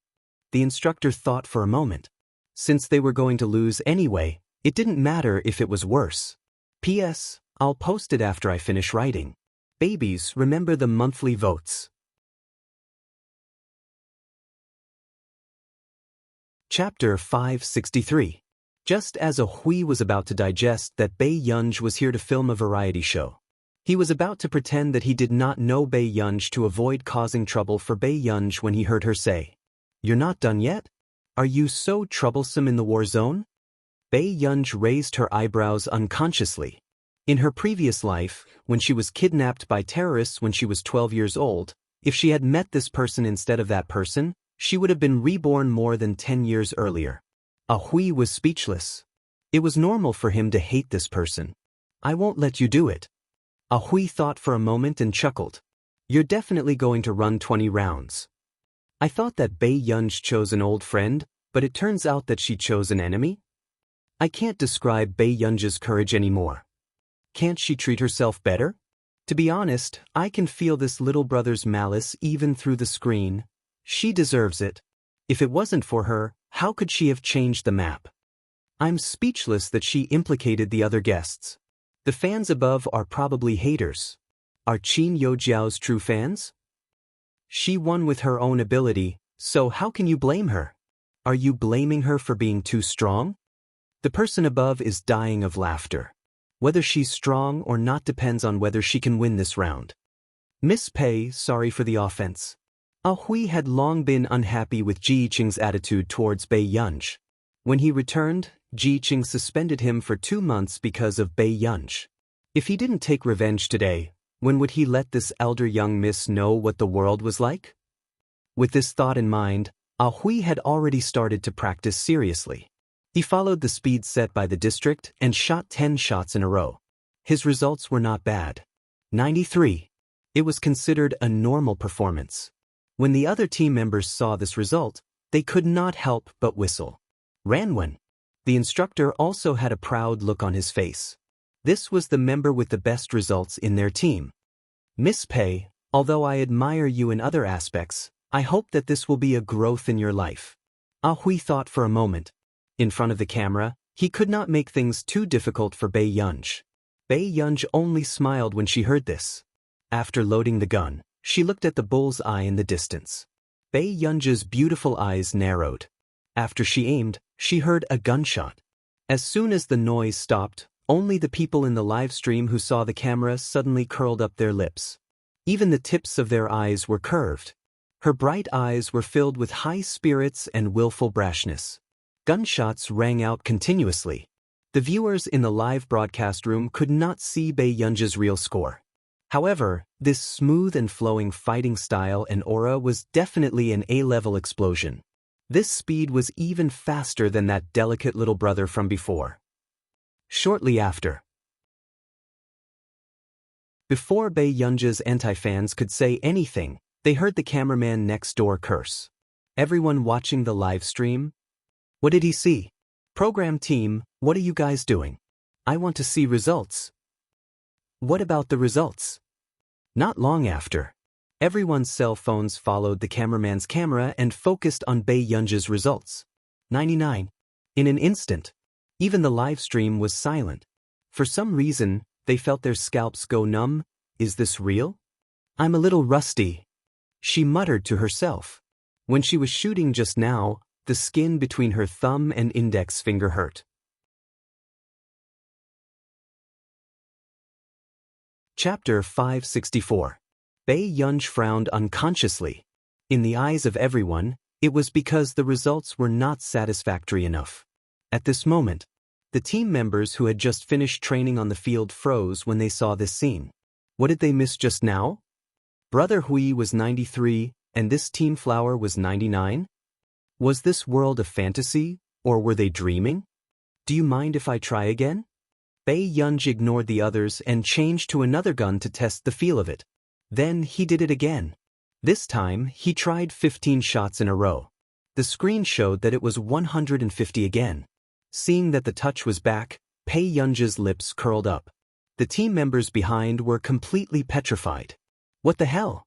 The instructor thought for a moment. Since they were going to lose anyway, it didn't matter if it was worse. P.S. I'll post it after I finish writing. Babies, remember the monthly votes. Chapter 563. Just as a Hui was about to digest that Bei Yunj was here to film a variety show, he was about to pretend that he did not know Bei Yunj to avoid causing trouble for Bei Yunj when he heard her say, "You're not done yet? Are you so troublesome in the war zone?" Bei Yunj raised her eyebrows unconsciously. In her previous life, when she was kidnapped by terrorists when she was 12 years old, if she had met this person instead of that person, she would have been reborn more than 10 years earlier. A Hui was speechless. It was normal for him to hate this person. I won't let you do it. A Hui thought for a moment and chuckled. You're definitely going to run 20 rounds. I thought that Bei Yunj chose an old friend, but it turns out that she chose an enemy? I can't describe Bei Yunj's courage anymore. Can't she treat herself better? To be honest, I can feel this little brother's malice even through the screen. She deserves it. If it wasn't for her, how could she have changed the map? I'm speechless that she implicated the other guests. The fans above are probably haters. Are Qin Youjiao's true fans? She won with her own ability, so how can you blame her? Are you blaming her for being too strong? The person above is dying of laughter. Whether she's strong or not depends on whether she can win this round. Miss Pei, sorry for the offense. Ah Hui had long been unhappy with Ji Qing's attitude towards Bei Yunj. When he returned, Ji Qing suspended him for 2 months because of Bei Yunj. If he didn't take revenge today, when would he let this elder young miss know what the world was like? With this thought in mind, Ah Hui had already started to practice seriously. He followed the speed set by the district and shot 10 shots in a row. His results were not bad. 93. It was considered a normal performance. When the other team members saw this result, they could not help but whistle. Ranwen. The instructor also had a proud look on his face. This was the member with the best results in their team. Miss Pei, although I admire you in other aspects, I hope that this will be a growth in your life. Ah Hui thought for a moment. In front of the camera, he could not make things too difficult for Bei Yunj. Bei Yunj only smiled when she heard this. After loading the gun, she looked at the bull's eye in the distance. Bei Yunj's beautiful eyes narrowed. After she aimed, she heard a gunshot. As soon as the noise stopped, only the people in the live stream who saw the camera suddenly curled up their lips. Even the tips of their eyes were curved. Her bright eyes were filled with high spirits and willful brashness. Gunshots rang out continuously. The viewers in the live broadcast room could not see Bei Yunj's real score. However, this smooth and flowing fighting style and aura was definitely an A-level explosion. This speed was even faster than that delicate little brother from before. Shortly after. Before Bei Yunj's anti-fans could say anything, they heard the cameraman next door curse. Everyone watching the live stream? What did he see? Program team, what are you guys doing? I want to see results. What about the results? Not long after. Everyone's cell phones followed the cameraman's camera and focused on Bei Yunj's results. 99. In an instant. Even the live stream was silent. For some reason, they felt their scalps go numb. Is this real? I'm a little rusty. She muttered to herself. When she was shooting just now, the skin between her thumb and index finger hurt. Chapter 564. Bei Yunj frowned unconsciously. In the eyes of everyone, it was because the results were not satisfactory enough. At this moment, the team members who had just finished training on the field froze when they saw this scene. What did they miss just now? Brother Hui was 93, and this Team Flower was 99? Was this world a fantasy, or were they dreaming? Do you mind if I try again? Bei Yunj ignored the others and changed to another gun to test the feel of it. Then he did it again. This time, he tried 15 shots in a row. The screen showed that it was 150 again. Seeing that the touch was back, Bei Yunj's lips curled up. The team members behind were completely petrified. What the hell?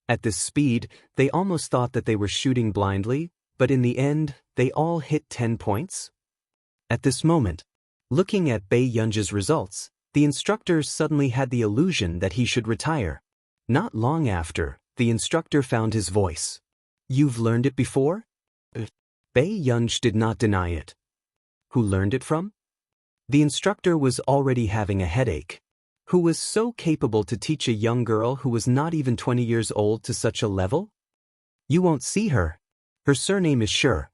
At this speed, they almost thought that they were shooting blindly, but in the end, they all hit 10 points. At this moment, looking at Bei Yunj's results, the instructor suddenly had the illusion that he should retire. Not long after, the instructor found his voice. You've learned it before? Bei Yunj did not deny it. Who learned it from? The instructor was already having a headache. Who was so capable to teach a young girl who was not even 20 years old to such a level? You won't see her. Her surname is Shi.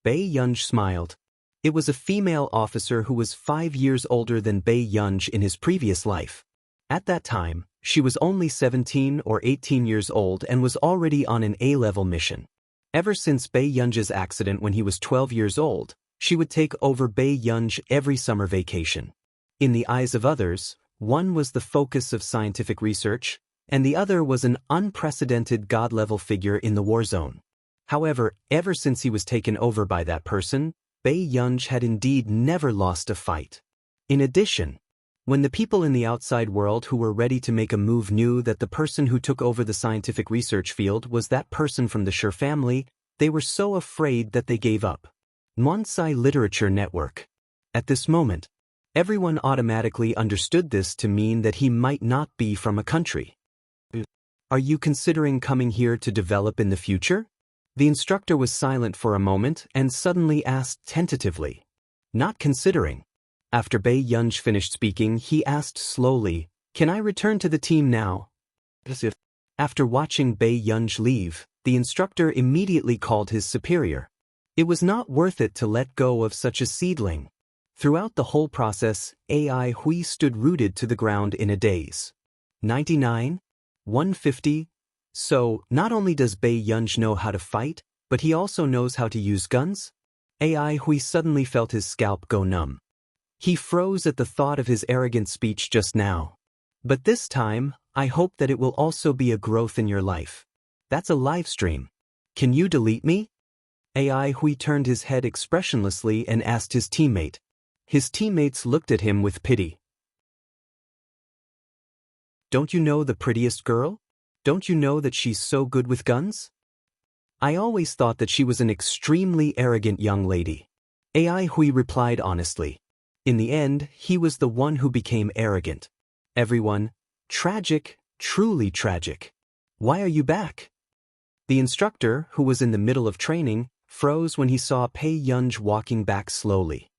Bei Yunj smiled. It was a female officer who was 5 years older than Bei Yunj in his previous life. At that time, she was only 17 or 18 years old and was already on an A-level mission. Ever since Bei Yunj's accident when he was 12 years old, she would take over Bei Yunj every summer vacation. In the eyes of others, one was the focus of scientific research, and the other was an unprecedented god-level figure in the war zone. However, ever since he was taken over by that person, Bei Yunj had indeed never lost a fight. In addition, when the people in the outside world who were ready to make a move knew that the person who took over the scientific research field was that person from the Shi family, they were so afraid that they gave up. Monsai Literature Network. At this moment, everyone automatically understood this to mean that he might not be from a country. Are you considering coming here to develop in the future? The instructor was silent for a moment and suddenly asked tentatively. Not considering. After Bei Yunj finished speaking, he asked slowly, "Can I return to the team now?" After watching Bei Yunj leave, the instructor immediately called his superior. It was not worth it to let go of such a seedling. Throughout the whole process, AI Hui stood rooted to the ground in a daze. 99? 150? So, not only does Bei Yunj know how to fight, but he also knows how to use guns? AI Hui suddenly felt his scalp go numb. He froze at the thought of his arrogant speech just now. But this time, I hope that it will also be a growth in your life. That's a live stream. Can you delete me? AI Hui turned his head expressionlessly and asked his teammate. His teammates looked at him with pity. Don't you know the prettiest girl? Don't you know that she's so good with guns? I always thought that she was an extremely arrogant young lady. AI Hui replied honestly. In the end, he was the one who became arrogant. Everyone, tragic, truly tragic. Why are you back? The instructor, who was in the middle of training, froze when he saw Bei Yunj walking back slowly.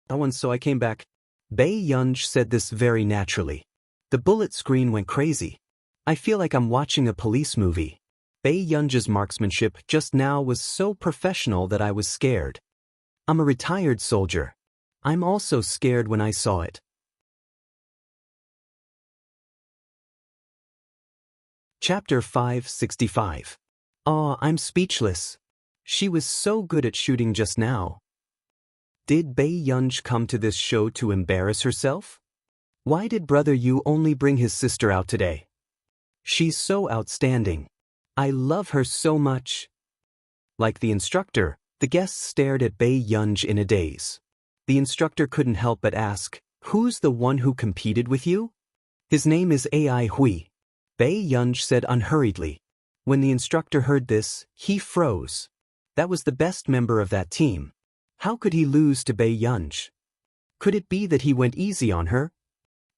Oh, and so I came back. Bei Yunj said this very naturally. The bullet screen went crazy. I feel like I'm watching a police movie. Bei Yunj's marksmanship just now was so professional that I was scared. I'm a retired soldier. I'm also scared when I saw it. Chapter 565. Aw, I'm speechless. She was so good at shooting just now. Did Bei Yunj come to this show to embarrass herself? Why did Brother Yu only bring his sister out today? She's so outstanding. I love her so much. Like the instructor, the guests stared at Bei Yunj in a daze. The instructor couldn't help but ask, "Who's the one who competed with you?" "His name is AI Hui," Bei Yunj said unhurriedly. When the instructor heard this, he froze. That was the best member of that team. How could he lose to Bei Yunj? Could it be that he went easy on her?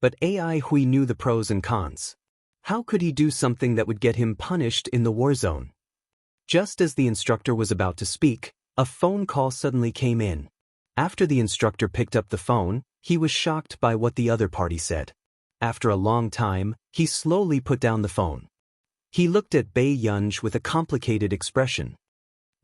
But AI Hui knew the pros and cons. How could he do something that would get him punished in the war zone? Just as the instructor was about to speak, a phone call suddenly came in. After the instructor picked up the phone, he was shocked by what the other party said. After a long time, he slowly put down the phone. He looked at Bei Yunj with a complicated expression.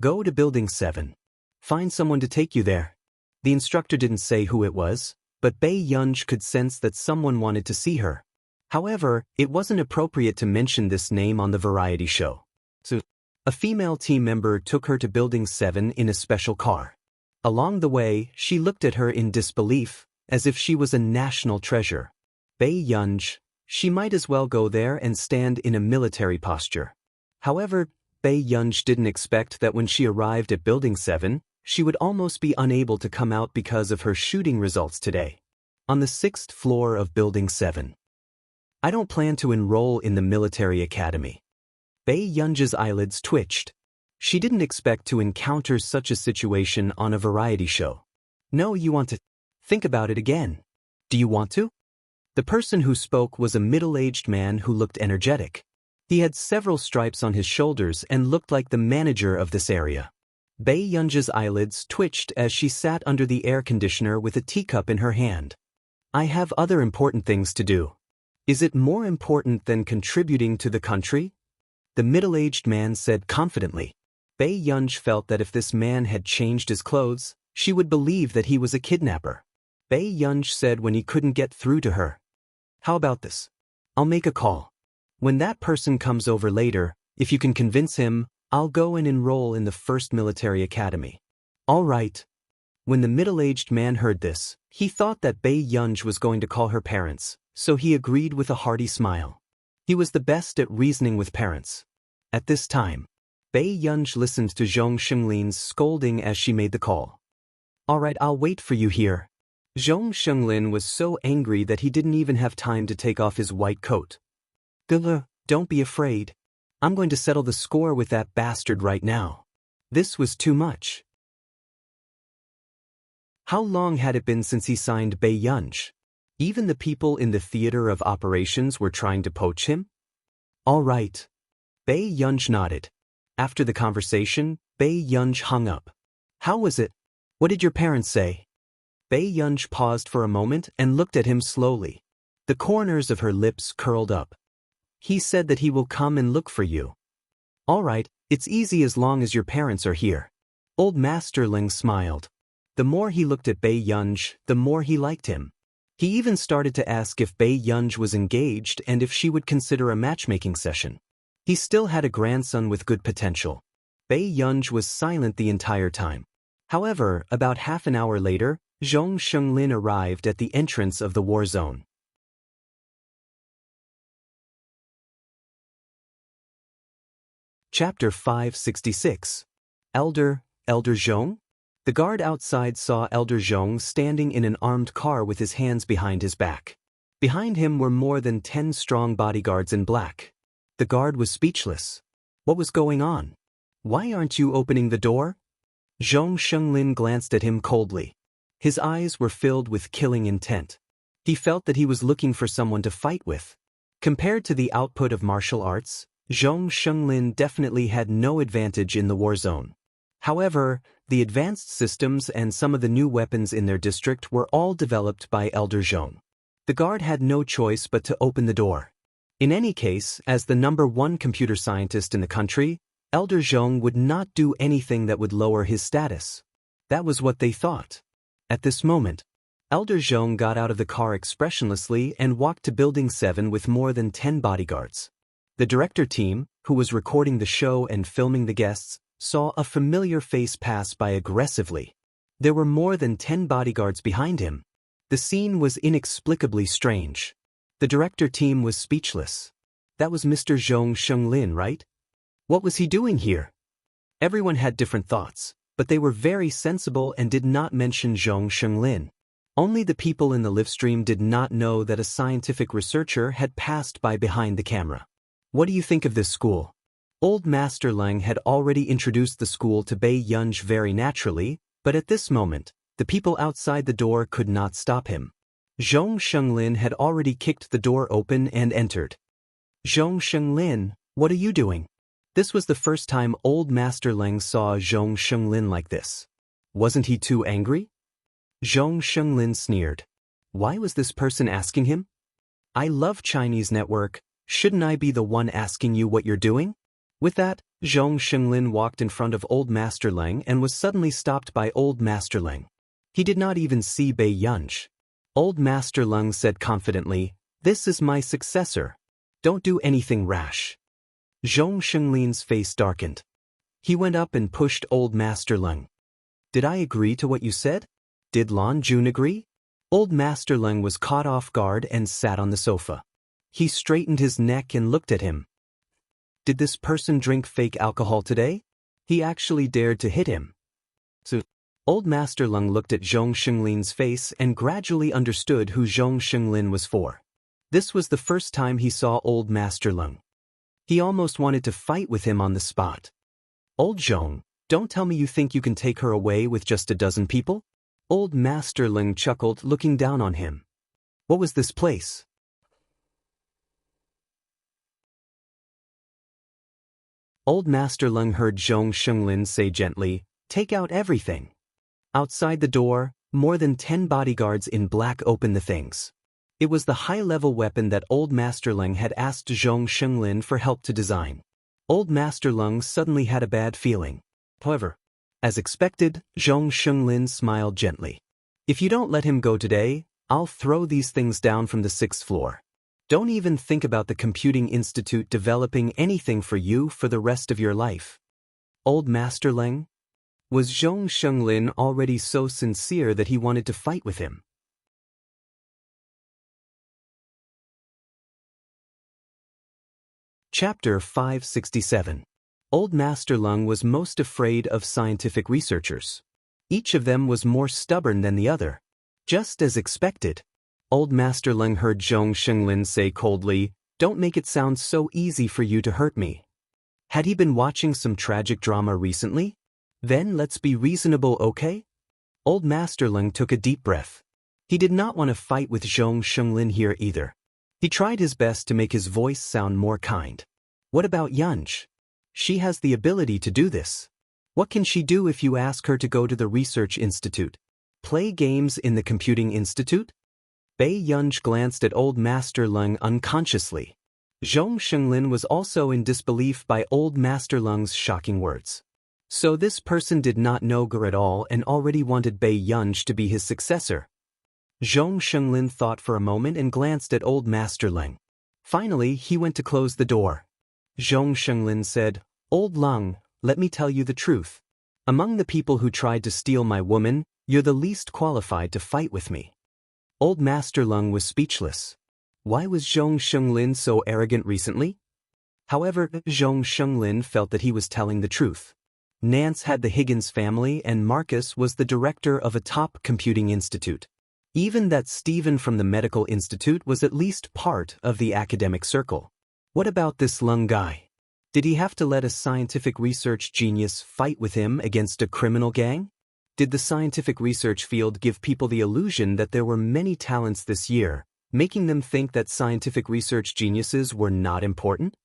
"Go to Building 7. Find someone to take you there." The instructor didn't say who it was, but Bei Yunj could sense that someone wanted to see her. However, it wasn't appropriate to mention this name on the variety show. So, a female team member took her to Building 7 in a special car. Along the way, she looked at her in disbelief, as if she was a national treasure. Bei Yunj, she might as well go there and stand in a military posture. However, Bei Yunj didn't expect that when she arrived at Building 7, she would almost be unable to come out because of her shooting results today. On the 6th floor of Building 7. I don't plan to enroll in the military academy. Bei Yunj's eyelids twitched. She didn't expect to encounter such a situation on a variety show. No, you want to think about it again. Do you want to? The person who spoke was a middle-aged man who looked energetic. He had several stripes on his shoulders and looked like the manager of this area. Bei Yunj's eyelids twitched as she sat under the air conditioner with a teacup in her hand. I have other important things to do. Is it more important than contributing to the country? The middle-aged man said confidently. Bei Yunj felt that if this man had changed his clothes, she would believe that he was a kidnapper. Bei Yunj said when he couldn't get through to her. How about this? I'll make a call. When that person comes over later, if you can convince him, I'll go and enroll in the first military academy. All right. When the middle-aged man heard this, he thought that Bei Yunj was going to call her parents, so he agreed with a hearty smile. He was the best at reasoning with parents. At this time, Bei Yunj listened to Zhong Shenglin's scolding as she made the call. All right, I'll wait for you here. Zhong Shenglin was so angry that he didn't even have time to take off his white coat. Don't be afraid. I'm going to settle the score with that bastard right now. This was too much. How long had it been since he signed Bei Yunj? Even the people in the theater of operations were trying to poach him? All right. Bei Yunj nodded. After the conversation, Bei Yunj hung up. How was it? What did your parents say? Bei Yunj paused for a moment and looked at him slowly. The corners of her lips curled up. He said that he will come and look for you. All right, it's easy as long as your parents are here. Old Master Ling smiled. The more he looked at Bei Yunj, the more he liked him. He even started to ask if Bei Yunj was engaged and if she would consider a matchmaking session. He still had a grandson with good potential. Bei Yunj was silent the entire time. However, about half an hour later, Zhong Shenglin arrived at the entrance of the war zone. Chapter 566. Elder Zhong? The guard outside saw Elder Zhong standing in an armed car with his hands behind his back. Behind him were more than 10 strong bodyguards in black. The guard was speechless. What was going on? Why aren't you opening the door? Zhong Shenglin glanced at him coldly. His eyes were filled with killing intent. He felt that he was looking for someone to fight with. Compared to the output of martial arts, Zhong Shenglin definitely had no advantage in the war zone. However, the advanced systems and some of the new weapons in their district were all developed by Elder Zhong. The guard had no choice but to open the door. In any case, as the #1 computer scientist in the country, Elder Zhong would not do anything that would lower his status. That was what they thought. At this moment, Elder Zhong got out of the car expressionlessly and walked to Building 7 with more than 10 bodyguards. The director team, who was recording the show and filming the guests, saw a familiar face pass by aggressively. There were more than 10 bodyguards behind him. The scene was inexplicably strange. The director team was speechless. That was Mr. Zhong Shenglin, right? What was he doing here? Everyone had different thoughts, but they were very sensible and did not mention Zhong Shenglin. Only the people in the livestream did not know that a scientific researcher had passed by behind the camera. What do you think of this school? Old Master Lang had already introduced the school to Bei Yunj very naturally, but at this moment, the people outside the door could not stop him. Zhong Shenglin had already kicked the door open and entered. Zhong Shenglin, what are you doing? This was the first time Old Master Lang saw Zhong Shenglin like this. Wasn't he too angry? Zhong Shenglin sneered. Why was this person asking him? I love Chinese network. Shouldn't I be the one asking you what you're doing? With that, Zhong Shenglin walked in front of Old Master Lang and was suddenly stopped by Old Master Lang. He did not even see Bei Yunj. Old Master Lang said confidently, "This is my successor. Don't do anything rash." Zhong Shenglin's face darkened. He went up and pushed Old Master Lang. Did I agree to what you said? Did Lan Jun agree? Old Master Lang was caught off guard and sat on the sofa. He straightened his neck and looked at him. Did this person drink fake alcohol today? He actually dared to hit him. So, Old Master Lang looked at Zhong Shenglin's face and gradually understood who Zhong Shenglin was for. This was the first time he saw Old Master Lang. He almost wanted to fight with him on the spot. Old Zhong, don't tell me you think you can take her away with just a dozen people? Old Master Lang chuckled, looking down on him. What was this place? Old Master Lang heard Zhong Shenglin say gently, "Take out everything." Outside the door, more than 10 bodyguards in black opened the things. It was the high-level weapon that Old Master Lang had asked Zhong Shenglin for help to design. Old Master Lang suddenly had a bad feeling. However, as expected, Zhong Shenglin smiled gently. If you don't let him go today, I'll throw these things down from the 6th floor. Don't even think about the Computing Institute developing anything for you for the rest of your life. Old Master Lang? Was Zhong Shenglin already so sincere that he wanted to fight with him? Chapter 567. Old Master Lang was most afraid of scientific researchers. Each of them was more stubborn than the other. Just as expected. Old Master Lang heard Zhong Shenglin say coldly, "Don't make it sound so easy for you to hurt me." Had he been watching some tragic drama recently? Then let's be reasonable, okay? Old Master Leng took a deep breath. He did not want to fight with Zhong Lin here either. He tried his best to make his voice sound more kind. What about Yunj? She has the ability to do this. What can she do if you ask her to go to the research institute? Play games in the computing institute? Bei Yunj glanced at Old Master Leng unconsciously. Zhong Lin was also in disbelief by Old Master Leng's shocking words. So this person did not know her at all and already wanted Bei Yunj to be his successor. Zhong Lin thought for a moment and glanced at Old Master Leng. Finally, he went to close the door. Zhong Lin said, "Old Leng, let me tell you the truth. Among the people who tried to steal my woman, you're the least qualified to fight with me." Old Master Leng was speechless. Why was Zhong Lin so arrogant recently? However, Zhong Lin felt that he was telling the truth. Nance had the Higgins family and Marcus was the director of a top computing institute. Even that Stephen from the medical institute was at least part of the academic circle. What about this Leng guy? Did he have to let a scientific research genius fight with him against a criminal gang? Did the scientific research field give people the illusion that there were many talents this year, making them think that scientific research geniuses were not important?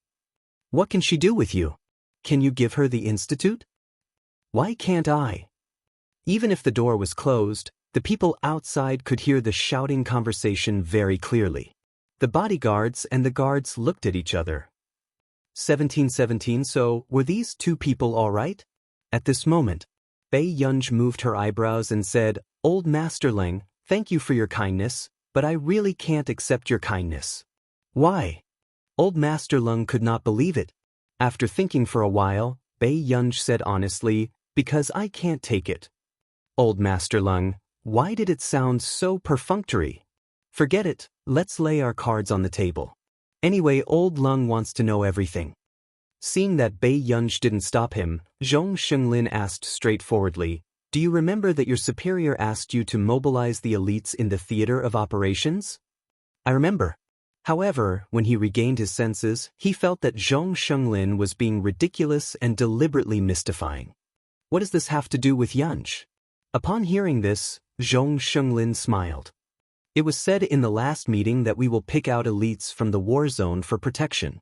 What can she do with you? Can you give her the institute? Why can't I? Even if the door was closed, the people outside could hear the shouting conversation very clearly. The bodyguards and the guards looked at each other. 1717. So, were these two people all right? At this moment, Bei Yunj moved her eyebrows and said, "Old Master Leng, thank you for your kindness, but I really can't accept your kindness." Why? Old Master Leng could not believe it. After thinking for a while, Bei Yunj said honestly, "Because I can't take it." Old Master Leng, why did it sound so perfunctory? Forget it, let's lay our cards on the table. Anyway, Old Leng wants to know everything. Seeing that Bei Yunj didn't stop him, Zhong Lin asked straightforwardly, "Do you remember that your superior asked you to mobilize the elites in the theater of operations?" "I remember." However, when he regained his senses, he felt that Zhong Lin was being ridiculous and deliberately mystifying. What does this have to do with Yunj? Upon hearing this, Zhong Lin smiled. It was said in the last meeting that we will pick out elites from the war zone for protection.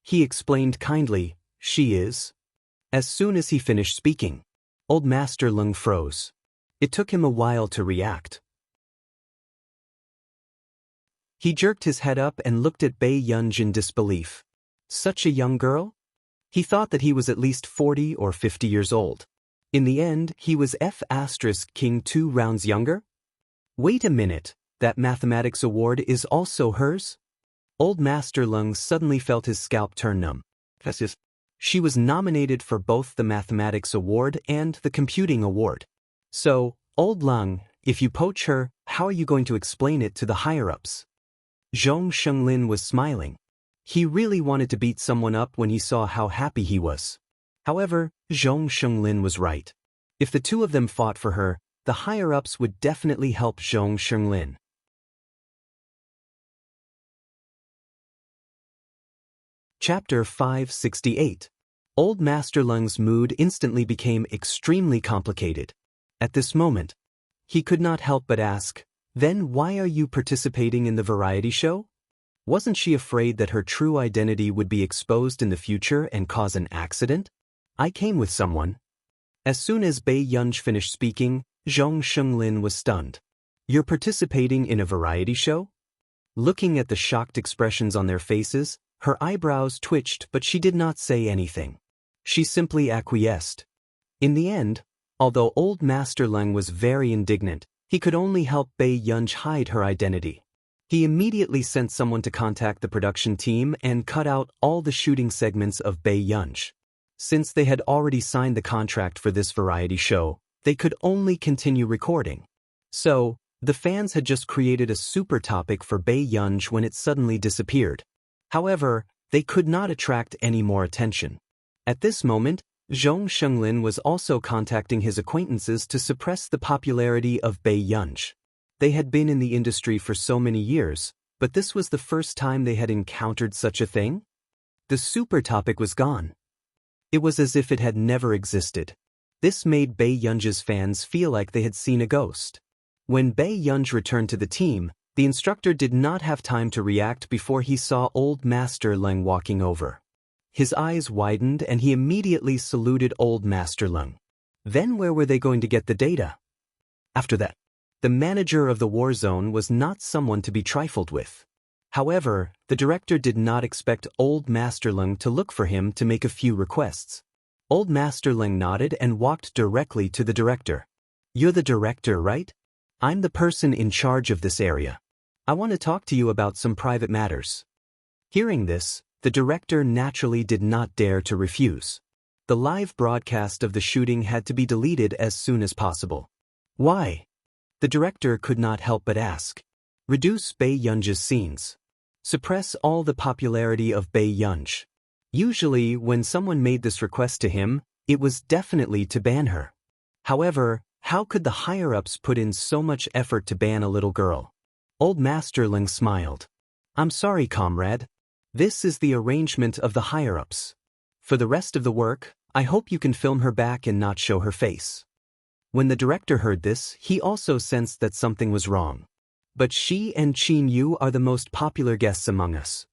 He explained kindly, "She is." As soon as he finished speaking, Old Master Leng froze. It took him a while to react. He jerked his head up and looked at Bei Yunj in disbelief. Such a young girl? He thought that he was at least 40 or 50 years old. In the end, he was King 2 rounds younger? Wait a minute, that mathematics award is also hers? Old Master Leng suddenly felt his scalp turn numb. She was nominated for both the mathematics award and the computing award. So, Old Leng, if you poach her, how are you going to explain it to the higher-ups? Zhong Lin was smiling. He really wanted to beat someone up when he saw how happy he was. However, Zhong Lin was right. If the two of them fought for her, the higher-ups would definitely help Zhong Lin. Chapter 568. Old Master Leng's mood instantly became extremely complicated. At this moment, he could not help but ask, "Then why are you participating in the variety show? Wasn't she afraid that her true identity would be exposed in the future and cause an accident?" "I came with someone." As soon as Bei Yunj finished speaking, Zhong Lin was stunned. "You're participating in a variety show?" Looking at the shocked expressions on their faces, her eyebrows twitched but she did not say anything. She simply acquiesced. In the end, although Old Master Leng was very indignant, he could only help Bei Yunj hide her identity. He immediately sent someone to contact the production team and cut out all the shooting segments of Bei Yunj. Since they had already signed the contract for this variety show, they could only continue recording. So, the fans had just created a super topic for Bei Yunj when it suddenly disappeared. However, they could not attract any more attention. At this moment, Zhong Lin was also contacting his acquaintances to suppress the popularity of Bei Yunj. They had been in the industry for so many years, but this was the first time they had encountered such a thing. The super topic was gone. It was as if it had never existed. This made Bei Yunji's fans feel like they had seen a ghost. When Bei Yunji returned to the team, the instructor did not have time to react before he saw Old Master Leng walking over. His eyes widened and he immediately saluted Old Master Leng. Then where were they going to get the data? After that, the manager of the war zone was not someone to be trifled with. However, the director did not expect Old Master Leng to look for him to make a few requests. Old Master Leng nodded and walked directly to the director. "You're the director, right? I'm the person in charge of this area. I want to talk to you about some private matters." Hearing this, the director naturally did not dare to refuse. The live broadcast of the shooting had to be deleted as soon as possible. Why? The director could not help but ask. Reduce Bei Yunji's scenes. Suppress all the popularity of Bei Yunji. Usually, when someone made this request to him, it was definitely to ban her. However, how could the higher-ups put in so much effort to ban a little girl? Old Master Leng smiled. "I'm sorry, comrade. This is the arrangement of the higher-ups. For the rest of the work, I hope you can film her back and not show her face." When the director heard this, he also sensed that something was wrong. "But she and Qin Yu are the most popular guests among us."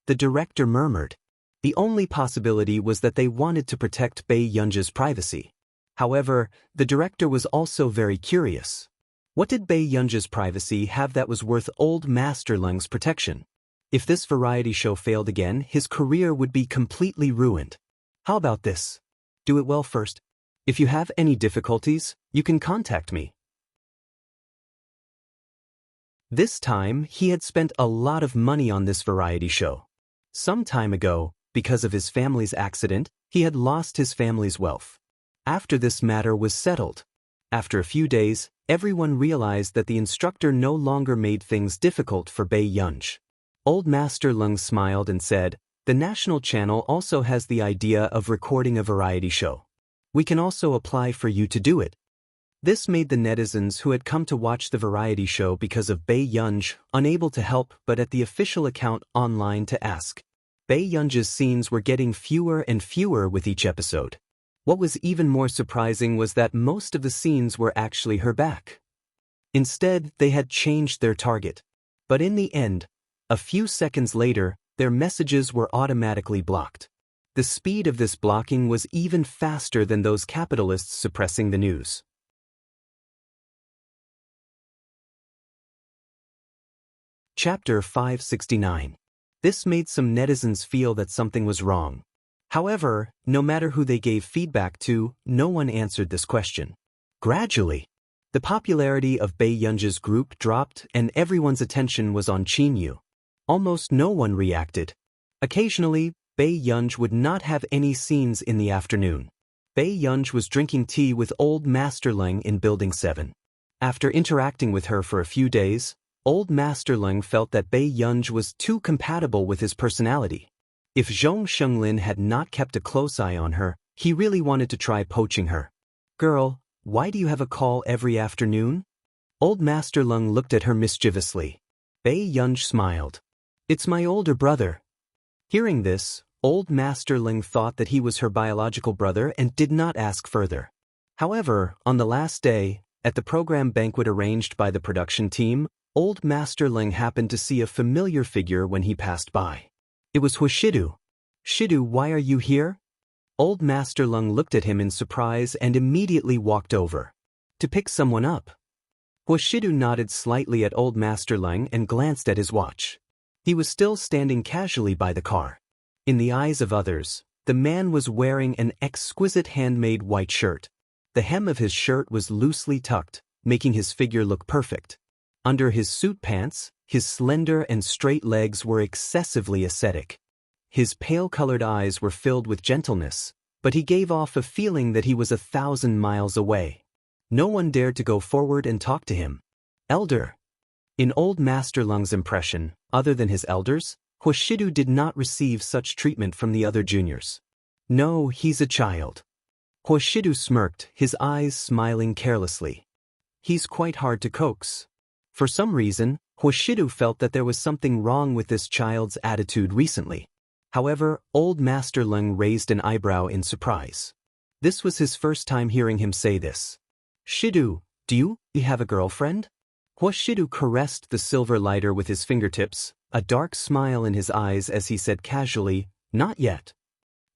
The director murmured. The only possibility was that they wanted to protect Bei Yunji's privacy. However, the director was also very curious. What did Bei Yunji's privacy have that was worth Old Master Leng's protection? If this variety show failed again, his career would be completely ruined. How about this? Do it well first. If you have any difficulties, you can contact me. This time, he had spent a lot of money on this variety show. Some time ago, because of his family's accident, he had lost his family's wealth. After this matter was settled, after a few days, everyone realized that the instructor no longer made things difficult for Bei Yunji. Old Master Leng smiled and said, "The national channel also has the idea of recording a variety show. We can also apply for you to do it." This made the netizens who had come to watch the variety show because of Bei Yunji unable to help but at the official account online to ask. Bei Yunji's scenes were getting fewer and fewer with each episode. What was even more surprising was that most of the scenes were actually her back. Instead, they had changed their target. But in the end, a few seconds later, their messages were automatically blocked. The speed of this blocking was even faster than those capitalists suppressing the news. Chapter 569. This made some netizens feel that something was wrong. However, no matter who they gave feedback to, no one answered this question. Gradually, the popularity of Bei Yunji's group dropped and everyone's attention was on Qin Yu. Almost no one reacted. Occasionally, Bei Yunji would not have any scenes in the afternoon. Bei Yunji was drinking tea with Old Master Leng in Building 7. After interacting with her for a few days, Old Master Leng felt that Bei Yunji was too compatible with his personality. If Wang Lin had not kept a close eye on her, he really wanted to try poaching her. "Girl, why do you have a call every afternoon?" Old Master Leng looked at her mischievously. Bei Yunji smiled. "It's my older brother." Hearing this, Old Master Leng thought that he was her biological brother and did not ask further. However, on the last day, at the program banquet arranged by the production team, Old Master Leng happened to see a familiar figure when he passed by. It was Huashidu. "Shidu, why are you here?" Old Master Leng looked at him in surprise and immediately walked over. "To pick someone up." Huashidu nodded slightly at Old Master Leng and glanced at his watch. He was still standing casually by the car. In the eyes of others, the man was wearing an exquisite handmade white shirt. The hem of his shirt was loosely tucked, making his figure look perfect. Under his suit pants, his slender and straight legs were excessively ascetic. His pale-colored eyes were filled with gentleness, but he gave off a feeling that he was 1,000 miles away. No one dared to go forward and talk to him. "Elder." In Old Master Leng's impression, other than his elders, Huashidu did not receive such treatment from the other juniors. "No, he's a child." Huashidu smirked, his eyes smiling carelessly. "He's quite hard to coax." For some reason, Huashidu felt that there was something wrong with this child's attitude recently. However, Old Master Leng raised an eyebrow in surprise. This was his first time hearing him say this. Shidu, do you have a girlfriend? Hua Shidu caressed the silver lighter with his fingertips, a dark smile in his eyes as he said casually, not yet.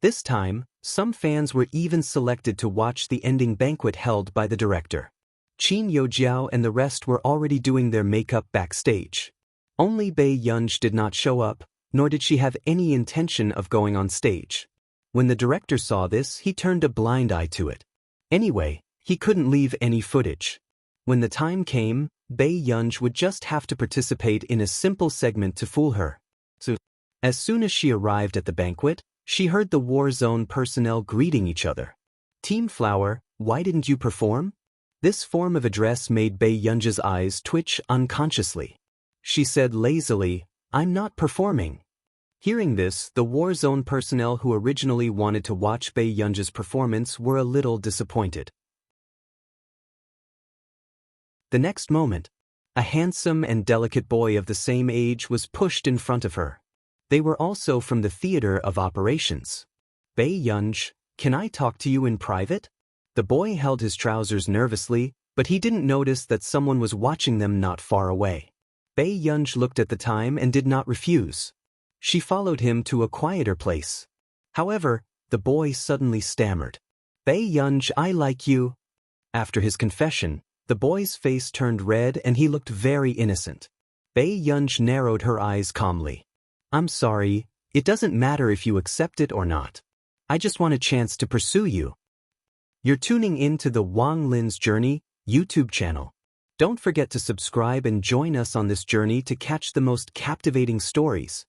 This time, some fans were even selected to watch the ending banquet held by the director. Qin Youjiao and the rest were already doing their makeup backstage. Only Bei Yunj did not show up, nor did she have any intention of going on stage. When the director saw this, he turned a blind eye to it. Anyway, he couldn't leave any footage. When the time came, Bei Yunj would just have to participate in a simple segment to fool her. So, as soon as she arrived at the banquet, she heard the war zone personnel greeting each other. Team Flower, why didn't you perform? This form of address made Bei Yunj's eyes twitch unconsciously. She said lazily, I'm not performing. Hearing this, the war zone personnel who originally wanted to watch Bei Yunj's performance were a little disappointed. The next moment, a handsome and delicate boy of the same age was pushed in front of her. They were also from the theater of operations. Bei Yunj, can I talk to you in private? The boy held his trousers nervously, but he didn't notice that someone was watching them not far away. Bei Yunj looked at the time and did not refuse. She followed him to a quieter place. However, the boy suddenly stammered. Bei Yunj, I like you. After his confession, the boy's face turned red and he looked very innocent. Bei Yunj narrowed her eyes calmly. I'm sorry, it doesn't matter if you accept it or not. I just want a chance to pursue you. You're tuning in to the Wang Lin's Journey YouTube channel. Don't forget to subscribe and join us on this journey to catch the most captivating stories.